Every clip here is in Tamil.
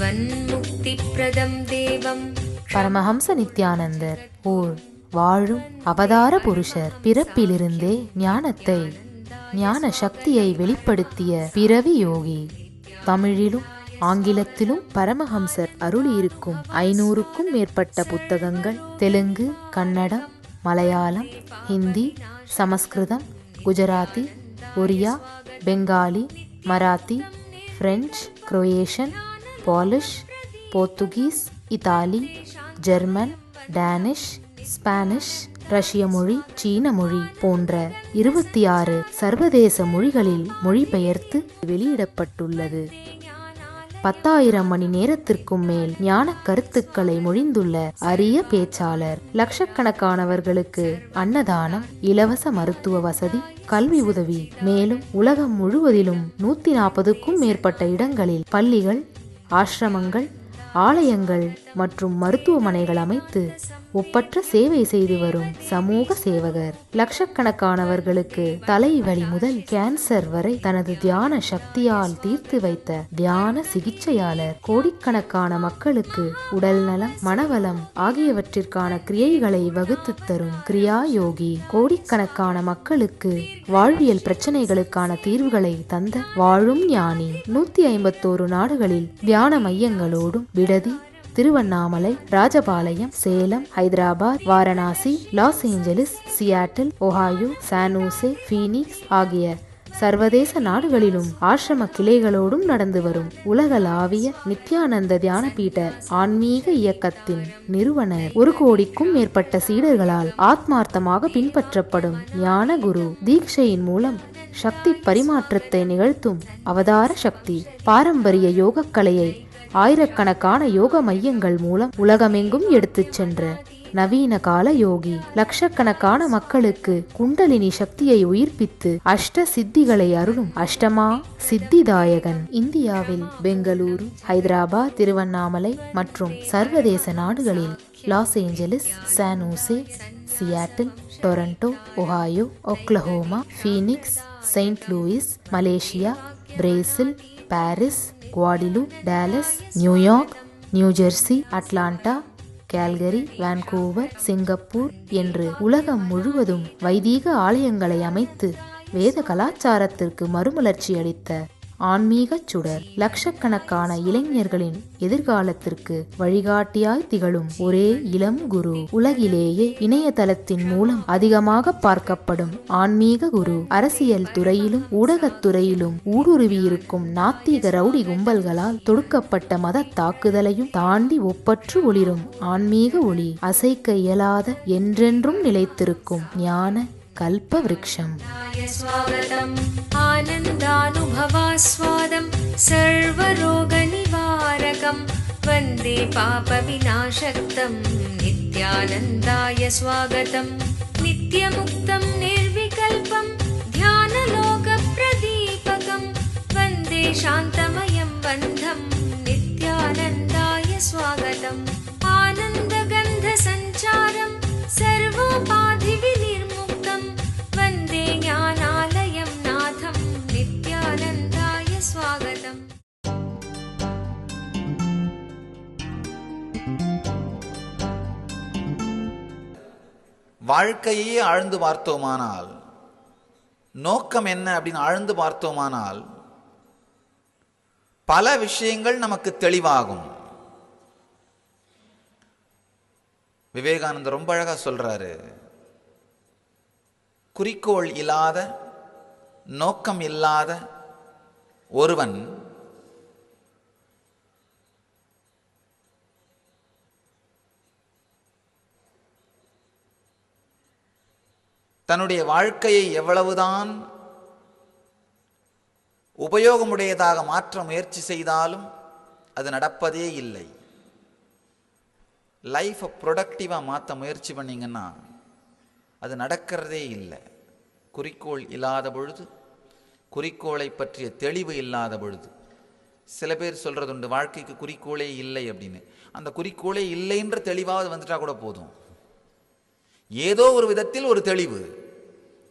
ஜீவன்முக்திப்ரதம் தேவம். பரமஹம்ச நித்யானந்தர் ஓர் வாழும் அவதார புருஷர். பிறப்பிலிருந்தே ஞானத்தை ஞான சக்தியை வெளிப்படுத்திய பிறவி யோகி. தமிழிலும் ஆங்கிலத்திலும் பரமஹம்சர் அருளியிருக்கும் 500க்கும் மேற்பட்ட புத்தகங்கள் Telugu, Kannadam, Malayalam, Hindi, Samskritam, Gujarati, Oriya, Bengali, Marathi, French, Croatian, Polish, Portuguese, Italy, German, Danish, Spanish, ரஷ்ய மொழி, சீன மொழி போன்ற 26 சர்வதேச மொழிகளில் மொழிபெயர்த்து வெளியிடப்பட்டுள்ளது. 10,000 மணி நேரத்திற்கும் மேல் ஞான கருத்துக்களை மொழிந்துள்ள அரிய பேச்சாளர். லட்சக்கணக்கானவர்களுக்கு அன்னதானம், இலவச மருத்துவ வசதி, கல்வி உதவி, மேலும் உலகம் முழுவதிலும் 140க்கும் மேற்பட்ட இடங்களில் பள்ளிகள், ஆசிரமங்கள், ஆலயங்கள் மற்றும் மருத்துவமனைகள் அமைத்து ஒப்பற்ற சேவை செய்து வரும் சமூக சேவகர். லட்சக்கணக்கானவர்களுக்கு தலைவலி முதல் கேன்சர் வரை தனது தியான சக்தியால் தீர்த்து வைத்த தியான சிகிச்சையாளர். கோடிக்கணக்கான மக்களுக்கு உடல் நலம், மனவளம் ஆகியவற்றிற்கான கிரியைகளை வகுத்து தரும் கிரியா யோகி. கோடிக்கணக்கான மக்களுக்கு வாழ்வியல் பிரச்சனைகளுக்கான தீர்வுகளை தந்த வாழும் ஞானி. 151 நாடுகளில் தியான மையங்களோடும் விடுதி, Tiruvannamalai, Rajapalayam, Salem, Hyderabad, Varanasi, loss Angeles, Seattle, Ohio, San Jose, Phoenix ஆகிய சர்வதேச நாடுகளிலும் ஆசிரம கிளைகளோடும் நடந்து வரும் உலகளாவிய நித்யானந்த தியானபீட ஆன்மீக இயக்கத்தின் நிறுவனர். 1 கோடிக்கும் மேற்பட்ட சீடர்களால் ஆத்மார்த்தமாக பின்பற்றப்படும் ஞான குரு. தீட்சையின் மூலம் சக்தி பரிமாற்றத்தை நிகழ்த்தும் அவதார சக்தி. பாரம்பரிய யோகக்கலையை ஆயிரக்கணக்கான யோக மையங்கள் மூலம் உலகமெங்கும் எடுத்துச் சென்ற நவீன கால யோகி. லட்சக்கணக்கான மக்களுக்கு குண்டலினி சக்தியை உயிர்ப்பித்து அஷ்ட சித்திகளை அருளும் அஷ்டமா சித்திதாயகன். இந்தியாவில் பெங்களூரு, ஹைதராபாத், திருவண்ணாமலை மற்றும் சர்வதேச நாடுகளில் Los Angeles, San Jose, Seattle, Toronto, Ohio, Oklahoma, Phoenix, Saint Louis, Malaysia, Brazil, Paris, Guadeloupe, Dallas, New York, New Jersey, Atlanta, Calgary, Vancouver, Singapore என்று உலகம் முழுவதும் வைதீக ஆலயங்களை அமைத்து வேத கலாச்சாரத்திற்கு மறுமலர்ச்சி அளித்த ஆன்மீக சுடர். லட்சக்கணக்கான இளைஞர்களின் எதிர்காலத்திற்கு வழிகாட்டியாய் திகழும் ஒரே இளம் குரு. உலகிலேயே இணையதளத்தின் மூலம் அதிகமாக பார்க்கப்படும் ஆன்மீக குரு. அரசியல் துறையிலும் ஊடகத்துறையிலும் ஊடுருவியிருக்கும் நாத்திக ரவுடி கும்பல்களால் தொடுக்கப்பட்ட மத தாக்குதலையும் தாண்டி ஒப்பற்று ஒளிரும் ஆன்மீக ஒளி. அசைக்க இயலாத என்றென்றும் நிலைத்திருக்கும் ஞான கல்ப விருட்சம். ஸ்வாகதம் ஆனந்தானுபவாஸ்வாதம் சர்வரோக நிவாரகம் வந்தே பாப விநாசக்தம் நித்யானந்தாய ஸ்வாகதம். நித்யமுக்தம் நிர்விகல்பம் தியானலோக பிரதீபகம் வந்தே சாந்தமயம் பந்தம் நித்யானந்தாய ஸ்வாகதம். ஆனந்தகந்த சஞ்சாரம் சர்வோபாதி விநிர்முக்தம் வந்தே ஞானாலயம் நாதம் நித்யானந்தாய ஸ்வாகதம். வாழ்க்கையே ஆழ்ந்து பார்த்தோமானால், நோக்கம் என்ன அப்படின்னு ஆழ்ந்து பார்த்தோமானால் பல விஷயங்கள் நமக்கு தெளிவாகும். விவேகானந்தர் ரொம்ப அழகா சொல்றாரு, குறிக்கோள் இல்லாத, நோக்கம் இல்லாத ஒருவன் தன்னுடைய வாழ்க்கையை எவ்வளவுதான் உபயோகமுடையதாக மாற்ற முயற்சி செய்தாலும் அது நடப்பதே இல்லை. லைஃப்பை ப்ரொடக்டிவாக மாற்ற முயற்சி பண்ணிங்கன்னா அது நடக்கிறதே இல்லை. குறிக்கோள் இல்லாத பொழுது, குறிக்கோளை பற்றிய தெளிவு இல்லாத பொழுது. சில பேர் சொல்கிறது உண்டு, வாழ்க்கைக்கு குறிக்கோளே இல்லை அப்படின்னு. அந்த குறிக்கோளே இல்லைன்ற தெளிவாவது வந்துட்டா கூட போதும். ஏதோ ஒரு விதத்தில் ஒரு தெளிவு.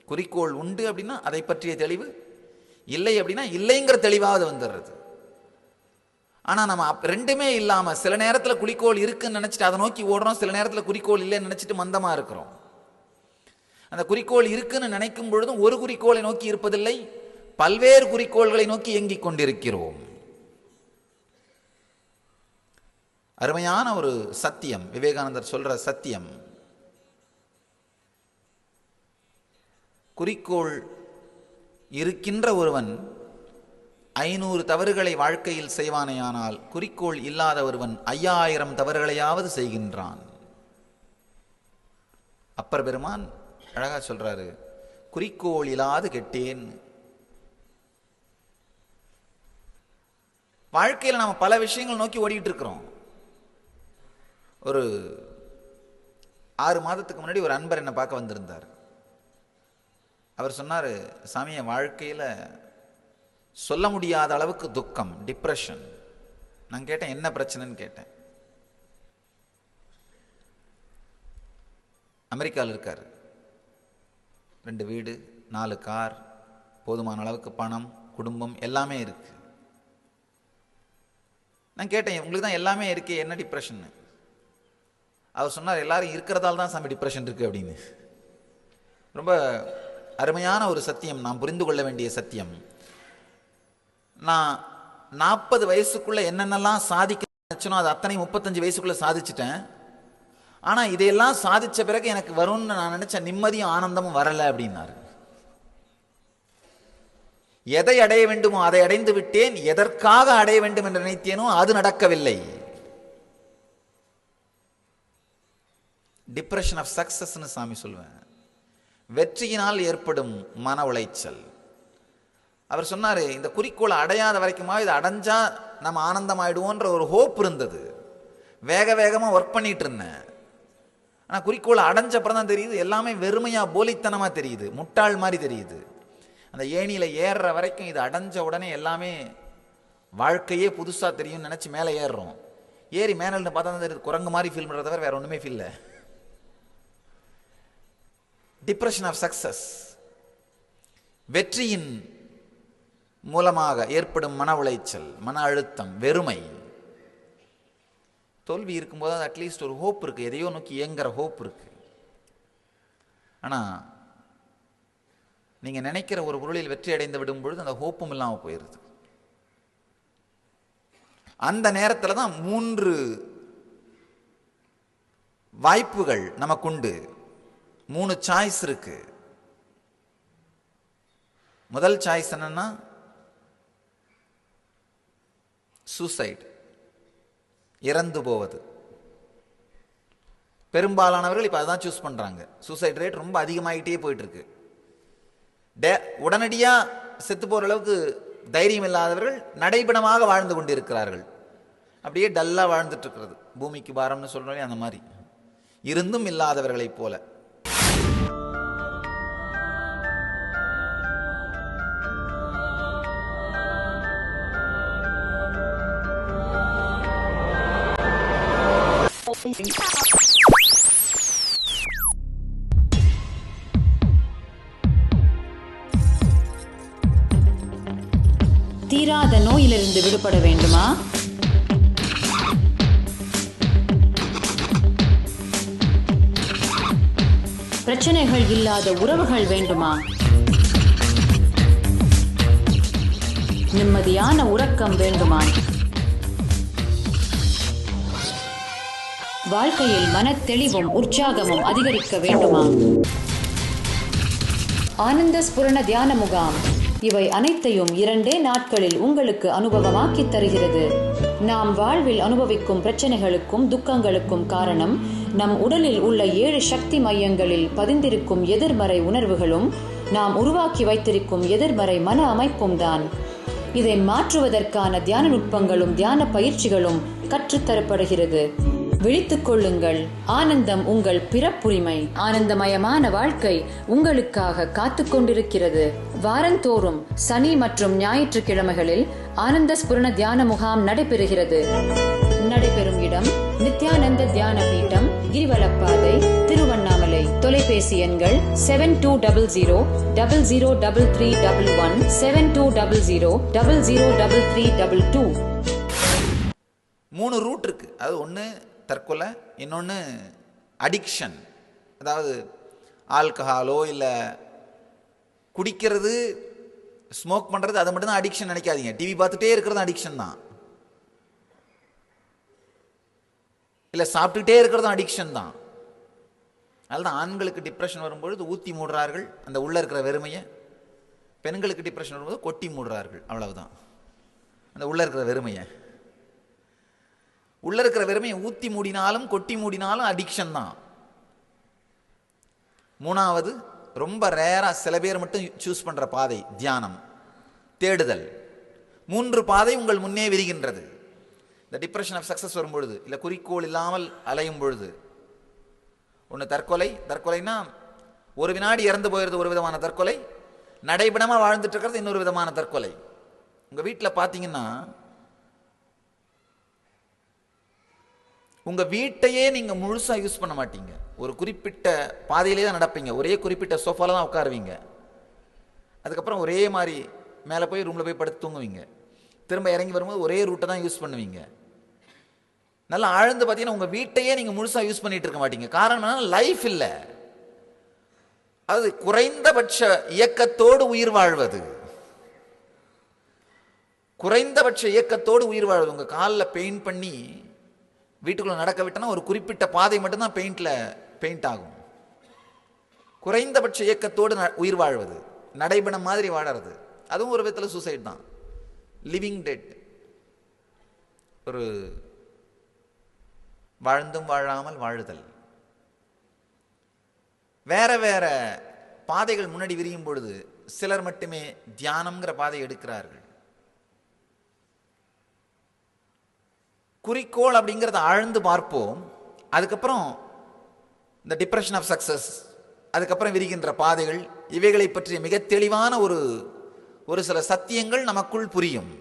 குறிக்கோள் உண்டு அப்படின்னா அதை பற்றிய தெளிவு, இல்லை அப்படின்னா இல்லைங்கிற தெளிவாவது வந்துடுறது. ஆனால் நம்ம ரெண்டுமே இல்லாமல் சில நேரத்தில் குறிக்கோள் இருக்குன்னு நினச்சிட்டு அதை நோக்கி ஓடுறோம், சில நேரத்தில் குறிக்கோள் இல்லைன்னு நினச்சிட்டு மந்தமாக இருக்கிறோம். அந்த குறிக்கோள் இருக்குன்னு நினைக்கும் பொழுதும் ஒரு குறிக்கோளை நோக்கி இருப்பதில்லை, பல்வேறு குறிக்கோள்களை நோக்கி இயங்கிக் கொண்டிருக்கிறோம். அருமையான ஒரு சத்தியம் விவேகானந்தர் சொல்ற சத்தியம். குறிக்கோள் இருக்கின்ற ஒருவன் 500 தவறுகளை வாழ்க்கையில் செய்வானேயானால் குறிக்கோள் இல்லாத ஒருவன் 5000 தவறுகளையாவது செய்கின்றான். அப்பர் பெருமான் அழகா சொல்றாரு, குறிக்கோள் இல்லாது கெட்டேன். வாழ்க்கையில் நாம பல விஷயங்கள் நோக்கி ஓடிட்டு இருக்கிறோம். ஒரு 6 மாதத்துக்கு முன்னாடி ஒரு அன்பர் என்னை பார்க்க வந்திருந்தார். அவர் சொன்னார், சாமி என் வாழ்க்கையில் சொல்ல முடியாத அளவுக்கு துக்கம், டிப்ரெஷன். நான் கேட்டேன், என்ன பிரச்சனைன்னு கேட்டேன். அமெரிக்காவில் இருக்கார், 2 வீடு, 4 கார், போதுமான அளவுக்கு பணம், குடும்பம் எல்லாமே இருக்கு. நான் கேட்டேன், உங்களுக்கு தான் எல்லாமே இருக்கே, என்ன டிப்ரெஷன்? அவர் சொன்னார், எல்லாரும் இருக்கிறதால தான் சாமி டிப்ரெஷன் இருக்கு அப்படின்னு. ரொம்ப அருமையான ஒரு சத்தியம், நாம் புரிந்து கொள்ள வேண்டிய சத்தியம். நான் 40 வயசுக்குள்ள என்னென்னலாம் சாதிக்க நினைச்சனோ அது அத்தனை 35 வயசுக்குள்ள சாதிச்சிட்டேன். ஆனால் இதையெல்லாம் சாதிச்ச பிறகு எனக்கு வரும்னு நான் நினைச்ச நிம்மதியும் ஆனந்தமும் வரலை அப்படின்னாரு. எதை அடைய வேண்டுமோ அதை அடைந்து விட்டேன், எதற்காக அடைய வேண்டும் என்று நினைத்தேனோ அது நடக்கவில்லை. டிப்ரெஷன் ஆஃப் சக்சஸ்னு சாமி சொல்லுவேன். வெற்றியினால் ஏற்படும் மன உளைச்சல். அவர் சொன்னார், இந்த குறிக்கோளை அடையாத வரைக்குமா இதை அடைஞ்சா நம்ம ஆனந்தம் ஆயிடுவோன்ற ஒரு ஹோப் இருந்தது. வேக வேகமாக ஒர்க் பண்ணிட்டு இருந்தேன். ஆனால் குறிக்கோளை அடைஞ்ச அப்புறம் தான் தெரியுது எல்லாமே வெறுமையாக போலித்தனமாக தெரியுது, முட்டாள் மாதிரி தெரியுது. அந்த ஏணியில் ஏறுற வரைக்கும் இது அடைஞ்ச உடனே எல்லாமே வாழ்க்கையே புதுசாக தெரியும்னு நினச்சி மேலே ஏறுறோம். ஏறி மேலே பார்த்தா தான் தெரியுது குரங்கு மாதிரி ஃபீல் பண்ணுறத தவிர வேற ஒன்றுமே ஃபீல் இல்லை. டிப்ரெஷன் ஆஃப் சக்சஸ், வெற்றியின் மூலமாக ஏற்படும் மன உளைச்சல், மன அழுத்தம், வெறுமை. தோல்வி இருக்கும்போது அது அட்லீஸ்ட் ஒரு ஹோப் இருக்கு, எதையோ நோக்கி இயங்குற ஹோப் இருக்கு. ஆனால் நீங்கள் நினைக்கிற ஒரு பொருளில் வெற்றி அடைந்து விடும் பொழுது அந்த ஹோப்பும் இல்லாமல் போயிடுது. அந்த நேரத்தில் தான் 3 வாய்ப்புகள் நமக்குண்டு, 3 சாய்ஸ் இருக்கு. முதல் சாய்ஸ் என்னன்னா சூசைட், இறந்து போவது. பெரும்பாலானவர்கள் இப்போ அதான் சூஸ் பண்றாங்க. சூசைட் ரேட் ரொம்ப அதிகமாகிட்டே போயிட்டு இருக்கு. உடனடியாக செத்து போகிற அளவுக்கு தைரியம் இல்லாதவர்கள் நடைபெணமாக வாழ்ந்து கொண்டிருக்கிறார்கள். அப்படியே டல்லாக வாழ்ந்துட்டு இருக்கிறது, பூமிக்கு பாரம்னு சொல்றோம் அந்த மாதிரி இருந்தும் இல்லாதவர்களைப் போல. தீராத நோயிலிருந்து விடுபட வேண்டுமா? பிரச்சனைகள் இல்லாத உறவுகள் வேண்டுமா? நிம்மதியான உறக்கம் வேண்டுமா? வாழ்க்கையில் மனத்தெளிவும் உற்சாகமும் அதிகரிக்க வேண்டுமா? ஆனந்த ஸ்புரண தியான முகாம் இவை அனைத்தையும் 2 நாட்களில் உங்களுக்கு அனுபவமாக்கி தருகிறது. நாம் வாழ்வில் அனுபவிக்கும் பிரச்சனைகளுக்கும் துக்கங்களுக்கும் காரணம் நம் உடலில் உள்ள 7 சக்தி மையங்களில் பதிந்திருக்கும் எதிர்மறை உணர்வுகளும் நாம் உருவாக்கி வைத்திருக்கும் எதிர்மறை மன அமைப்பும் தான். இதை மாற்றுவதற்கான தியான நுட்பங்களும் தியான பயிற்சிகளும் கற்றுத்தரப்படுகிறது. விழித்துக் கொள்ளுங்கள், ஆனந்தம் உங்கள் பிறப்புரிமை. ஆனந்தமயமான வாழ்க்கை உங்களுக்காக காத்து கொண்டிருக்கிறது. வாரந்தோறும் சனி மற்றும் ஞாயிற்றுக்கிழமைகளில் ஆனந்த ஸ்புரண தியான முகாம் நடைபெறுகிறது. நடைபெறும் இடம் நித்யானந்த தியான பீட்டம், கிரிவலப்பாதை, திருவண்ணாமலை. தொலைபேசி எண்கள் 7200003311, 7200003322. 3 ரூட் இருக்குது. அது ஒன்று தற்கொலை, இன்னொன்று அடிக்ஷன், அதாவது ஆல்கஹாலோ இல்லை குடிக்கிறது, ஸ்மோக் பண்ணுறது, அதை மட்டும்தான் அடிக்ஷன் நினைக்காதீங்க. டிவி பார்த்துட்டே இருக்கிறது அடிக்ஷன் தான். இல்லை சாப்பிட்டுட்டே இருக்கிறதும் அடிக்ஷன் தான். அதுதான் ஆண்களுக்கு டிப்ரெஷன் வரும்பொழுது ஊற்றி மூடுறார்கள் அந்த உள்ளே இருக்கிற வெறுமையை, பெண்களுக்கு டிப்ரெஷன் வரும்போது கொட்டி மூடுறார்கள். அவ்வளவுதான். அந்த உள்ளே இருக்கிற வெறுமையை, உள்ளே இருக்கிற வெறுமையை ஊற்றி மூடினாலும் கொட்டி மூடினாலும் அடிக்ஷன் தான். 3வது ரொம்ப ரேராக சில பேர் மட்டும் சூஸ் பண்ணுற பாதை தியானம், தேடுதல். 3 பாதை உங்கள் முன்னே விரிகின்றது. இந்த டிப்ரெஷன் ஆஃப் சக்ஸஸ் வரும்பொழுது, இல்லை குறிக்கோள் இல்லாமல் அலையும் பொழுது, ஒன்று தற்கொலை. தற்கொலைனா ஒரு வினாடி இறந்து போயிடுறது ஒரு விதமான தற்கொலை, நடைபெணமாக வாழ்ந்துட்டு இருக்கிறது இன்னொரு விதமான தற்கொலை. உங்கள் வீட்டில் பார்த்தீங்கன்னா உங்கள் வீட்டையே நீங்கள் முழுசாக யூஸ் பண்ண மாட்டீங்க. ஒரு குறிப்பிட்ட பாதையிலே தான் நடப்பீங்க, ஒரே குறிப்பிட்ட சோஃபாவில் தான் உட்காருவீங்க. அதுக்கப்புறம் ஒரே மாதிரி மேலே போய் ரூமில் போய் படுத்து தூங்குவீங்க. திரும்ப இறங்கி வரும்போது ஒரே ரூட்டை தான் யூஸ் பண்ணுவீங்க. நல்லா ஆழ்ந்து பார்த்தீங்கன்னா உங்கள் வீட்டையே நீங்கள் முழுசாக யூஸ் பண்ணிட்டு இருக்க மாட்டீங்க. காரணம் என்னன்னா லைஃப் இல்லை. அது குறைந்தபட்ச இயக்கத்தோடு உயிர் வாழ்வது, குறைந்தபட்ச இயக்கத்தோடு உயிர் வாழ்வது. உங்கள் காலில் பெயிண்ட் பண்ணி வீட்டுக்குள்ளே நடக்க விட்டனா ஒரு குறிப்பிட்ட பாதை மட்டும்தான் பெயிண்ட் ஆகும். குறைந்தபட்ச இயக்கத்தோடு உயிர் வாழ்வது, நடைபெணம் மாதிரி வாழறது, அதுவும் ஒரு விதத்தில் சூசைட் தான். லிவிங் டெட், ஒரு வாழ்ந்தும் வாழாமல் வாழுதல். வேற வேற பாதைகள் முன்னாடி விரியும் பொழுது சிலர் மட்டுமே தியானம்ங்கிற பாதையை எடுக்கிறார்கள். குறிக்கோள் அப்படிங்கிறத ஆழ்ந்து பார்ப்போம். அதுக்கப்புறம் இந்த டிப்ரெஷன் ஆஃப் சக்சஸ், அதுக்கப்புறம் விரிகின்ற பாதைகள், இவைகளை பற்றிய மிக தெளிவான ஒரு சில சத்தியங்கள் நமக்குள் புரியும்.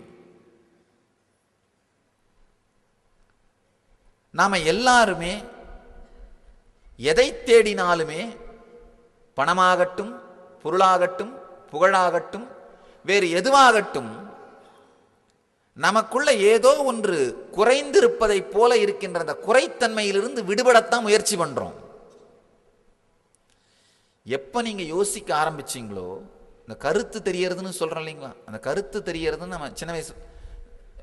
நாம எல்லாருமே எதை தேடினாலுமே, பணமாகட்டும், பொருளாகட்டும், புகழாகட்டும், வேறு எதுவாகட்டும், நமக்குள்ள ஏதோ ஒன்று குறைந்திருப்பதை போல இருக்கின்ற அந்த குறைத்தன்மையிலிருந்து விடுபடத்தான் முயற்சி பண்றோம். எப்ப நீங்க யோசிக்க ஆரம்பிச்சீங்களோ, இந்த கருத்து தெரியறதுன்னு சொல்றோம் இல்லைங்களா, அந்த கருத்து தெரியறதுன்னு நம்ம சின்ன வயசு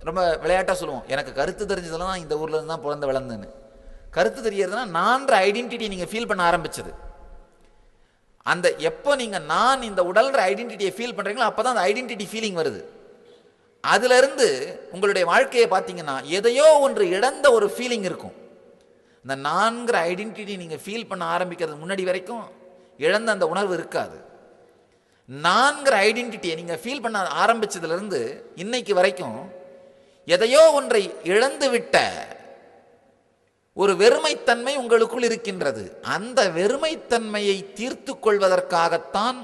ரொம்ப விளையாட்டா சொல்லுவோம், எனக்கு கருத்து தெரிஞ்சதெல்லாம் நான் இந்த ஊர்ல இருந்து தான் பிறந்து வளர்ந்தேன்னு. கருத்து தெரியறதுன்னா நான்ற ஐடென்டிட்டி நீங்க ஃபீல் பண்ண ஆரம்பிச்சது. அந்த எப்போ நீங்க நான் இந்த உடல்ன்ற ஐடென்டிட்டியை ஃபீல் பண்றீங்களோ அப்பதான் அந்த ஐடென்டிட்டி ஃபீலிங் வருது. அதுல இருந்து உங்களுடைய வாழ்க்கையை பார்த்தீங்கன்னா எதையோ ஒன்று இழந்த ஒரு ஃபீலிங் இருக்கும். இந்த நான்கிற ஐடென்டிட்டி நீங்க ஃபீல் பண்ண ஆரம்பிக்கிறது முன்னாடி வரைக்கும் இழந்த அந்த உணர்வு இருக்காது. நான்கிற ஐடென்டிட்டியை நீங்க ஃபீல் பண்ண ஆரம்பிச்சதுல இருந்து இன்னைக்கு வரைக்கும் எதையோ ஒன்றை இழந்து விட்ட ஒரு வெறுமைத்தன்மை உங்களுக்குள் இருக்கின்றது. அந்த வெறுமைத்தன்மையை தீர்த்து கொள்வதற்காகத்தான்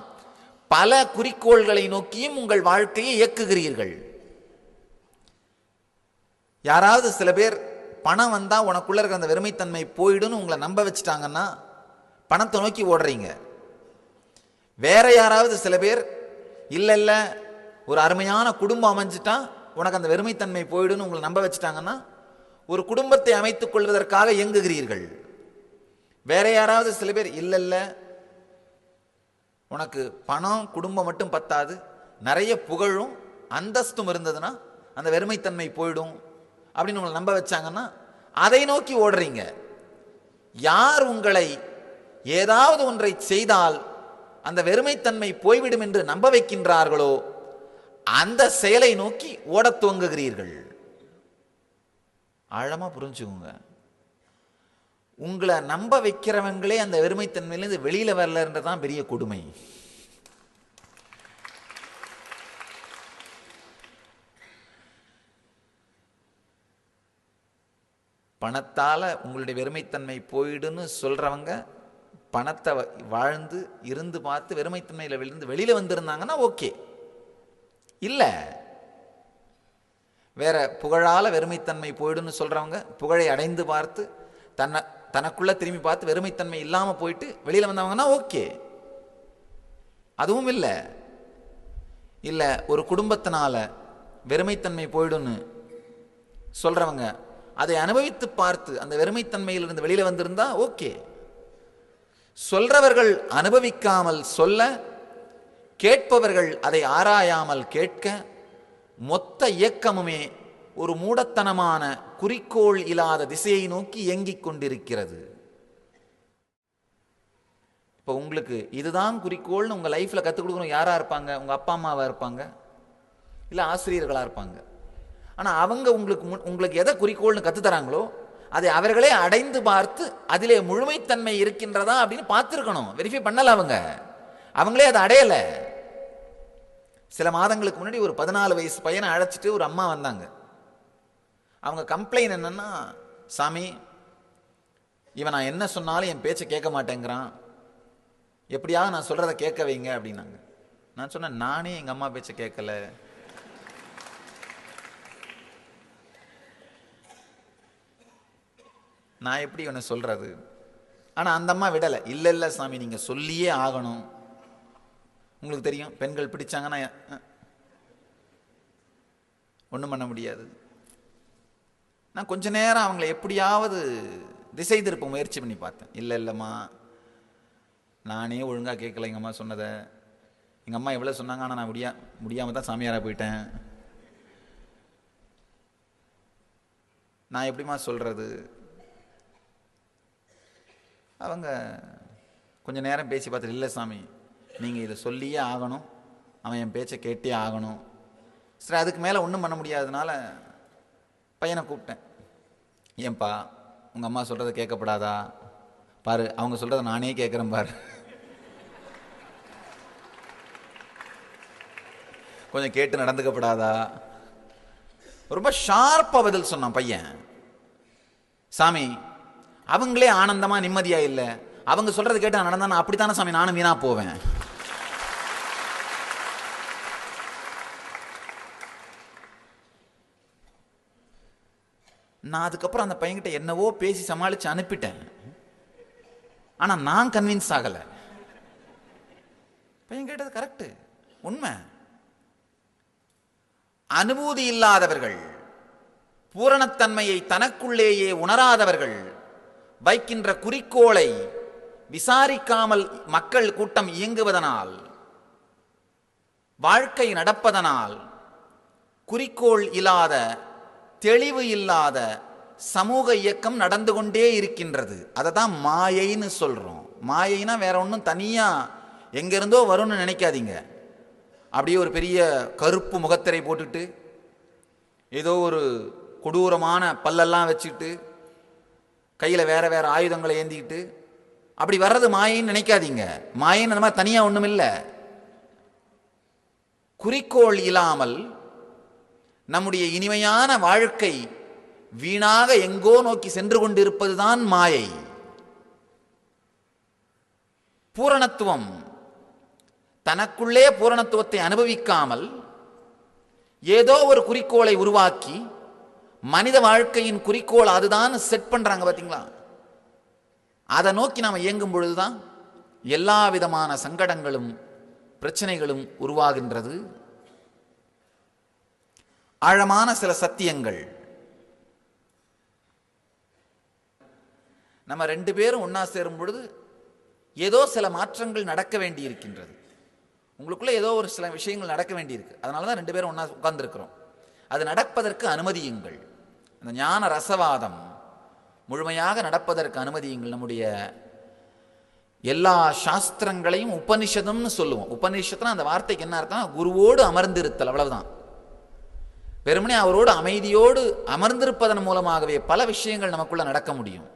பல குறிக்கோள்களை நோக்கியும் உங்கள் வாழ்க்கையை இயக்குகிறீர்கள். யாராவது சில பேர் பணம் வந்தா உனக்குள்ள இருக்கிற அந்த வெறுமைத்தன்மை போயிடுன்னு உங்களை நம்ப வச்சுட்டாங்கன்னா பணத்தை நோக்கி ஓடுறீங்க. வேற யாராவது சில பேர் இல்லை இல்லை ஒரு அருமையான குடும்பம் அமைஞ்சிட்டா உனக்கு அந்த வெறுமைத்தன்மை போயிடுன்னு உங்களை நம்ப வச்சுட்டாங்கன்னா ஒரு குடும்பத்தை அமைத்துக் கொள்வதற்காக இயங்குகிறீர்கள். வேற யாராவது சில பேர் இல்லை இல்லை உனக்கு பணம் குடும்பம் மட்டும் பத்தாது, நிறைய புகழும் அந்தஸ்தும் இருந்ததுன்னா அந்த வெறுமைத்தன்மை போயிடும் அப்படின்னு உங்களை நம்ப வச்சாங்கன்னா அதை நோக்கி ஓடுறீங்க. யார் உங்களை ஏதாவது ஒன்றை செய்தால் அந்த வெறுமைத்தன்மை போய்விடும் என்று நம்ப வைக்கின்றார்களோ அந்த செயலை நோக்கி ஓடத் துவங்குகிறீர்கள். ஆழமா புரிஞ்சுக்கோங்க. உங்களை நம்ப வைக்கிறவங்களே அந்த வெறுமைத்தன்மையிலிருந்து வெளியில வரலன்றதான் பெரிய கொடுமை. பணத்தால உங்களுடைய வெறுமைத்தன்மை போயிடுன்னு சொல்றவங்க பணத்தை வாழ்ந்து இருந்து பார்த்து வெறுமைத்தன்மையில விழுந்து வெளியில வந்திருந்தாங்கன்னா ஓகே. இல்லை வேற புகழால வெறுமைத்தன்மை போயிடுன்னு சொல்றவங்க புகழை அடைந்து பார்த்து தனக்குள்ள திரும்பி பார்த்து வெறுமைத்தன்மை இல்லாம போயிட்டு வெளியில வந்தவங்கன்னா ஓகே. அதுவும் இல்லை. இல்லை ஒரு குடும்பத்தினால வெறுமைத்தன்மை போயிடுன்னு சொல்றவங்க அதை அனுபவித்து பார்த்து அந்த வெறுமைத்தன்மையிலிருந்து வெளியில வந்திருந்தா ஓகே. சொல்றவர்கள் அனுபவிக்காமல் சொல்ல, கேட்பவர்கள் அதை ஆராயாமல் கேட்க, மொத்த இயக்கமுமே ஒரு மூடத்தனமான குறிக்கோள் இல்லாத திசையை நோக்கி இயங்கிக் கொண்டிருக்கிறது. இப்போ உங்களுக்கு இதுதான் குறிக்கோள்னு உங்கள் லைஃப்பில் கற்றுக் கொடுக்கணும் யாராக இருப்பாங்க? உங்கள் அப்பா அம்மாவாக இருப்பாங்க, இல்லை ஆசிரியர்களாக இருப்பாங்க. ஆனால் அவங்க உங்களுக்கு எதை குறிக்கோள்னு கற்றுத்தராங்களோ அதை அவர்களே அடைந்து பார்த்து அதிலே முழுமைத்தன்மை இருக்கின்றதா அப்படின்னு பார்த்துருக்கணும். வெரிஃபை பண்ணல அவங்களே அதை அடையலை. சில மாதங்களுக்கு முன்னாடி ஒரு 14 வயசு பையனை அழைச்சிட்டு ஒரு அம்மா வந்தாங்க. அவங்க கம்ப்ளைண்ட் என்னன்னா, சாமி இவன் நான் என்ன சொன்னாலும் என் பேச்சை கேட்க மாட்டேங்கிறான், எப்படியாவது நான் சொல்றதை கேட்க வைங்க அப்படின்னாங்க. நான் சொன்னேன், நானே எங்க அம்மா பேச்சை கேட்கல, நான் எப்படி இவனை சொல்றது? ஆனா அந்த அம்மா விடலை. இல்லை இல்லை சாமி நீங்க சொல்லியே ஆகணும். உங்களுக்கு தெரியும், பெண்கள் பிடிச்சாங்கன்னா ஒன்றும் பண்ண முடியாது. நான் கொஞ்ச நேரம் அவங்களை எப்படியாவது திசை திருப்ப முயற்சி பண்ணி பார்த்தேன். இல்லை இல்லைம்மா நானே ஒழுங்காக கேட்கல எங்கள் அம்மா சொன்னதை. எங்கள் அம்மா எவ்வளோ சொன்னாங்க, ஆனால் நான் முடியாமல் தான் சாமியாராக போயிட்டேன். நான் எப்படிமா சொல்கிறது? அவங்க கொஞ்சம் நேரம் பேசி பார்த்துட்டு, இல்லை சாமி நீங்கள் இதை சொல்லியே ஆகணும், அவன் என் பேச்சை கேட்டே ஆகணும். சரி அதுக்கு மேலே ஒன்றும் பண்ண முடியாததுனால பையனை கூப்பிட்டேன். ஏன்பா உங்கள் அம்மா சொல்கிறத கேட்கப்படாதா? பாரு அவங்க சொல்கிறத நானே கேட்குறேன் பாரு, கொஞ்சம் கேட்டு நடந்துக்கப்படாதா? ரொம்ப ஷார்ப்பாக பதில் சொன்னான் பையன். சாமி அவங்களே ஆனந்தமா நிம்மதியா இல்லை, அவங்க சொல்றது கேட்டு நான் நடந்தா அப்படித்தானே சாமி நானும் வீணா போவேன். நான் அதுக்கப்புறம் அந்த பையன்கிட்ட என்னவோ பேசி சமாளிச்சு அனுப்பிட்டேன். ஆனா நான் கன்வின்ஸ் ஆகல. பையன் கேட்டது கரெக்ட், உண்மை. அனுபூதி இல்லாதவர்கள், பூரணத்தன்மையை தனக்குள்ளேயே உணராதவர்கள் வைக்கின்ற குறிக்கோளை விசாரிக்காமல் மக்கள் கூட்டம் இயங்குவதனால், வாழ்க்கை நடப்பதனால் குறிக்கோள் இல்லாத, தெளிவு இல்லாத சமூக இயக்கம் நடந்து கொண்டே இருக்கின்றது. அதை தான் மாயைன்னு சொல்றோம். மாயைனா வேற ஒன்றும் தனியா எங்கிருந்தோ வரும்னு நினைக்காதீங்க. அப்படியே ஒரு பெரிய கருப்பு முகத்திரை போட்டுட்டு ஏதோ ஒரு கொடூரமான பல்லெல்லாம் வச்சுட்டு கையில் வேற வேற ஆயுதங்களை ஏந்திக்கிட்டு அப்படி வர்றது மாயின்னு நினைக்காதீங்க. மாயின்னு அந்த மாதிரி தனியாக ஒன்றும் இல்லை. குறிக்கோள் இல்லாமல் நம்முடைய இனிமையான வாழ்க்கை வீணாக எங்கோ நோக்கி சென்று கொண்டிருப்பதுதான் மாயை. பூரணத்துவம், தனக்குள்ளே பூரணத்துவத்தை அனுபவிக்காமல் ஏதோ ஒரு குறிக்கோளை உருவாக்கி மனித வாழ்க்கையின் குறிக்கோள் அதுதான் செட் பண்றாங்க பார்த்தீங்களா? அதை நோக்கி நாம் இயங்கும் பொழுதுதான் எல்லா விதமான சங்கடங்களும் பிரச்சனைகளும் உருவாகின்றது. ஆழமான சில சத்தியங்கள். நம்ம 2 பேரும் ஒன்னா சேரும் பொழுது ஏதோ சில மாற்றங்கள் நடக்க வேண்டி இருக்கின்றது. உங்களுக்குள்ள ஏதோ ஒரு சில விஷயங்கள் நடக்க வேண்டியிருக்கு. அதனால தான் 2 பேரும் ஒன்னா உட்கார்ந்துருக்கிறோம். அது நடப்பதற்கு அனுமதியுங்கள். அந்த ஞான ரசவாதம் முழுமையாக நடப்பதற்கு அனுமதியுங்கள். நம்முடைய எல்லா சாஸ்திரங்களையும் உபனிஷதம்னு சொல்லுவோம். உபனிஷத்துனா அந்த வார்த்தைக்கு என்ன அர்த்தம்? குருவோடு அமர்ந்திருத்தல், அவ்வளவுதான். வெறுமனே அவரோடு அமைதியோடு அமர்ந்திருப்பதன் மூலமாகவே பல விஷயங்கள் நமக்குள்ள நடக்க முடியும்.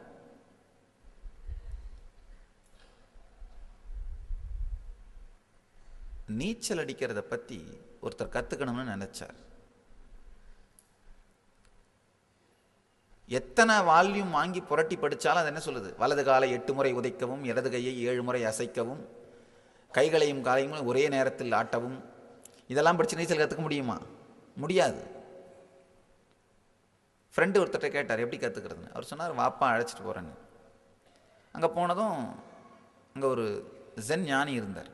நீச்சல் அடிக்கிறத பத்தி ஒருத்தர் கத்துக்கணும்னு நினைச்சார். எத்தனை வால்யூம் வாங்கி புரட்டி படிச்சாலும் அது என்ன சொல்லுது? வலது காலை 8 முறை உதைக்கவும், இடது கையை 7 முறை அசைக்கவும், கைகளையும் காலையும் ஒரே நேரத்தில் ஆட்டவும். இதெல்லாம் படிச்சு நீச்சல் கற்றுக்க முடியுமா? முடியாது. ஃப்ரெண்டு ஒருத்தர் கேட்டார் எப்படி கற்றுக்கிறதுன்னு. அவர் சொன்னார், வாப்பா அழைச்சிட்டு போகிறேன்னு. அங்கே போனதும் அங்கே ஒரு ஜென் ஞானி இருந்தார்.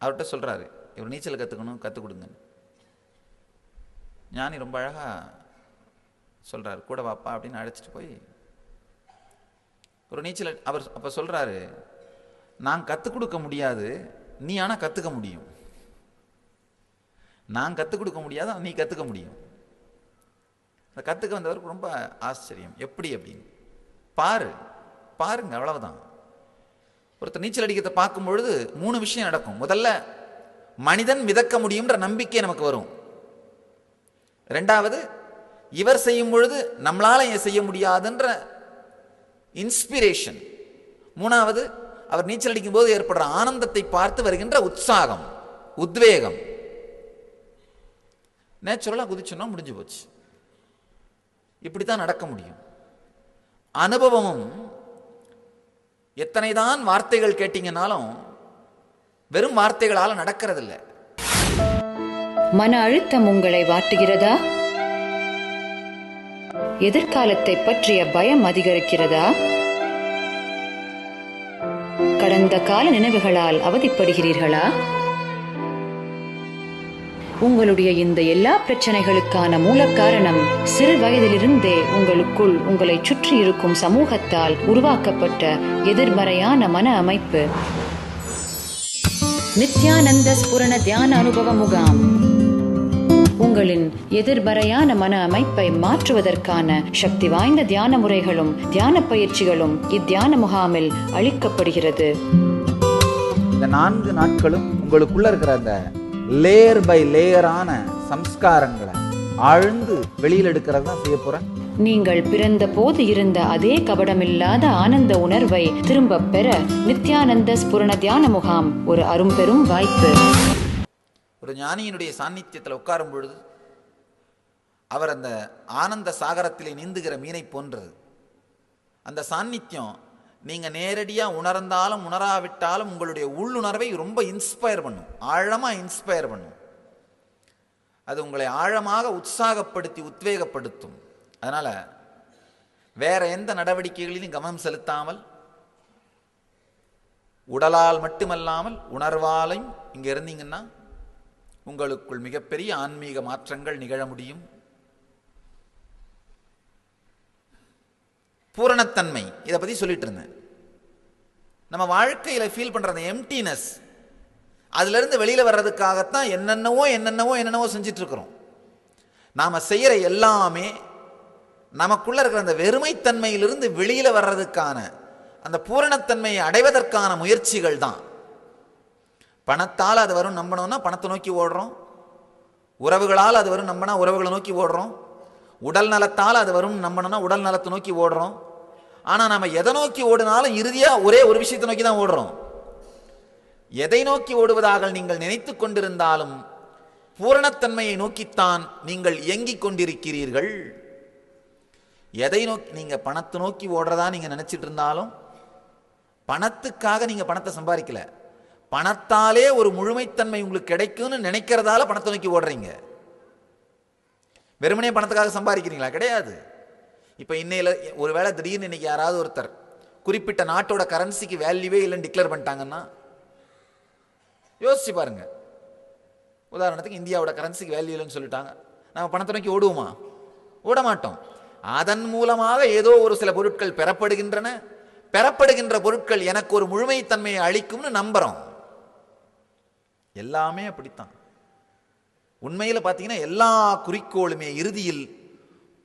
அவர்கிட்ட சொல்கிறாரு, இவர் நீச்சல் கற்றுக்கணும், கற்றுக் கொடுங்க. ஞானி ரொம்ப அழகாக சொல்கிறார், கூட வாப்பா அப்படின்னு அழைச்சிட்டு போய் ஒரு நீச்சல் அவர் அப்போ சொல்கிறாரு, நான் கற்றுக் கொடுக்க முடியாது, நீ ஆனால் கற்றுக்க முடியும். நான் கற்றுக் கொடுக்க முடியாது, நீ கற்றுக்க முடியும். அந்த கற்றுக்க வந்தவருக்கு ரொம்ப ஆச்சரியம். எப்படி அப்படின்னு பாருங்க, அவ்வளவுதான். ஒருத்தர் நீச்சல் அடிக்கிறத பார்க்கும் பொழுது 3 விஷயம் நடக்கும். முதல்ல மனிதன் மிதக்க முடியும்ன்ற நம்பிக்கை நமக்கு வரும். 2வது இவர் செய்யும் பொழுது நம்மளால ஏன் செய்ய முடியாதுன்ற இன்ஸ்பிரேஷன். 3வது அவர் நீச்சல் அடிக்கும் போது ஏற்படுற ஆனந்தத்தை பார்த்து வருகின்ற உற்சாகம், உத்வேகம். நேச்சுரலாக குதிச்சோன்னா முடிஞ்சு போச்சு. இப்படித்தான் நடக்க முடியும். அனுபவமும் எத்தனைதான் வார்த்தைகள் கேட்டீங்கன்னாலும் வெறும் வார்த்தைகளால் நடக்கிறதில்ல. மன அழுத்தம் உங்களை வாட்டுகிறதா? எதிர்காலத்தை பற்றிய பயம் அதிகரிக்கிறதா? கடந்த கால நினைவுகளால் அவதிப்படுகிறீர்களா? உங்களுடைய இந்த எல்லா பிரச்சனைகளுக்கான மூல காரணம் சிறு வயதிலிருந்தே உங்களுக்குள் உங்களை சுற்றி இருக்கும் சமூகத்தால் உருவாக்கப்பட்ட எதிர்மறையான மன அமைப்பு. நித்யானந்த ஸ்புரண தியான அனுபவ முகாம் உங்களின் எதிர்மறையான மன அமைப்பை மாற்றுவதற்கான சக்தி வாய்ந்த தியான முறைகளும் தியான பயிற்சிகளும் இத்தியான முகாமில் அளிக்கப்படுகிறது. இந்த 4 நாட்களும் உங்களுக்குள்ள இருக்கிற அந்த லேயர் பை லேயரான சம்ஸ்காரங்களை ஆழ்ந்து வெளியில் எடுக்கிறது தான் செய்ய போறேன். நீங்கள் பிறந்த போது இருந்த அதே கபடமில்லாத ஆனந்த உணர்வை திரும்ப பெற நித்யானந்த ஸ்புரண தியான முகாம் ஒரு அரும்பெரும் வாய்ப்பு. ஒரு ஞானியினுடைய சாநித்தியத்தில் உட்காரும் பொழுது அவர் அந்த ஆனந்த சாகரத்திலே நீந்துகிற மீனை போன்றது. அந்த சாநித்தியம் நீங்கள் நேரடியாக உணர்ந்தாலும் உணராவிட்டாலும் உங்களுடைய உள்ளுணர்வை ரொம்ப இன்ஸ்பயர் பண்ணும், ஆழமாக இன்ஸ்பயர் பண்ணும். அது உங்களை ஆழமாக உற்சாகப்படுத்தி உத்வேகப்படுத்தும். அதனால் வேற எந்த நடவடிக்கைகளிலும் கவனம் செலுத்தாமல் உடலால் மட்டுமல்லாமல் உணர்வாலையும் இங்கே இருந்தீங்கன்னா உங்களுக்குள் மிகப்பெரிய ஆன்மீக மாற்றங்கள் நிகழ முடியும். பூரணத்தன்மை, இதை பற்றி சொல்லிட்டு இருந்தேன். நம்ம வாழ்க்கையில் ஃபீல் பண்ணுற அந்த எம்டினஸ், அதுலேருந்து வெளியில் வர்றதுக்காகத்தான் என்னென்னவோ செஞ்சிட்டு இருக்கிறோம். நாம் செய்கிற எல்லாமே நமக்குள்ள இருக்கிற அந்த வெறுமைத்தன்மையிலிருந்து வெளியில் வர்றதுக்கான அந்த பூரணத்தன்மையை அடைவதற்கான முயற்சிகள் தான். பணத்தால் அது வரும் நம்பணும்னா பணத்தை நோக்கி ஓடுறோம், உறவுகளால் அது வரும் நம்பினா உறவுகளை நோக்கி ஓடுறோம், உடல் நலத்தால் அது வரும் நம்பணும்னா உடல் நலத்தை நோக்கி ஓடுறோம். ஆனால் நம்ம எதை நோக்கி ஓடினாலும் இறுதியாக ஒரே ஒரு விஷயத்தை நோக்கி தான் ஓடுறோம். எதை நோக்கி ஓடுவதாக நீங்கள் நினைத்து கொண்டிருந்தாலும் பூரணத்தன்மையை நோக்கித்தான் நீங்கள் இயங்கிக் கொண்டிருக்கிறீர்கள். எதை நோக்கி நீங்கள் பணத்தை நோக்கி ஓடுறதா நீங்கள் நினைச்சிட்டு இருந்தாலும் பணத்துக்காக நீங்கள் பணத்தை சம்பாதிக்கல, பணத்தாலே ஒரு முழுமைத்தன்மை உங்களுக்கு கிடைக்கும்னு நினைக்கிறதால பணத்தை நோக்கி ஓடுறீங்க. வெறுமனே பணத்துக்காக சம்பாதிக்கிறீங்களா? கிடையாது. இப்போ இன்னையில் ஒரு வேளை திடீர்னு இன்னைக்கு யாராவது ஒருத்தர் குறிப்பிட்ட நாட்டோட கரன்சிக்கு வேல்யூவே இல்லைன்னு டிக்ளேர் பண்ணிட்டாங்கன்னா யோசிச்சு பாருங்க. உதாரணத்துக்கு இந்தியாவோட கரன்சிக்கு வேல்யூ இல்லைன்னு சொல்லிட்டாங்க, நம்ம பணத்தை நோக்கி ஓடுவோமா? ஓட மாட்டோம். அதன் மூலமாக ஏதோ ஒரு சில பொருட்கள் பெறப்படுகின்றன. பெறப்படுகின்ற பொருட்கள் எனக்கு ஒரு முழுமைத்தன்மையை அளிக்கும்னு நம்புறோம். எல்லாமே அப்படித்தான். உண்மையில் பார்த்தீங்கன்னா எல்லா குறிக்கோளுமே இறுதியில்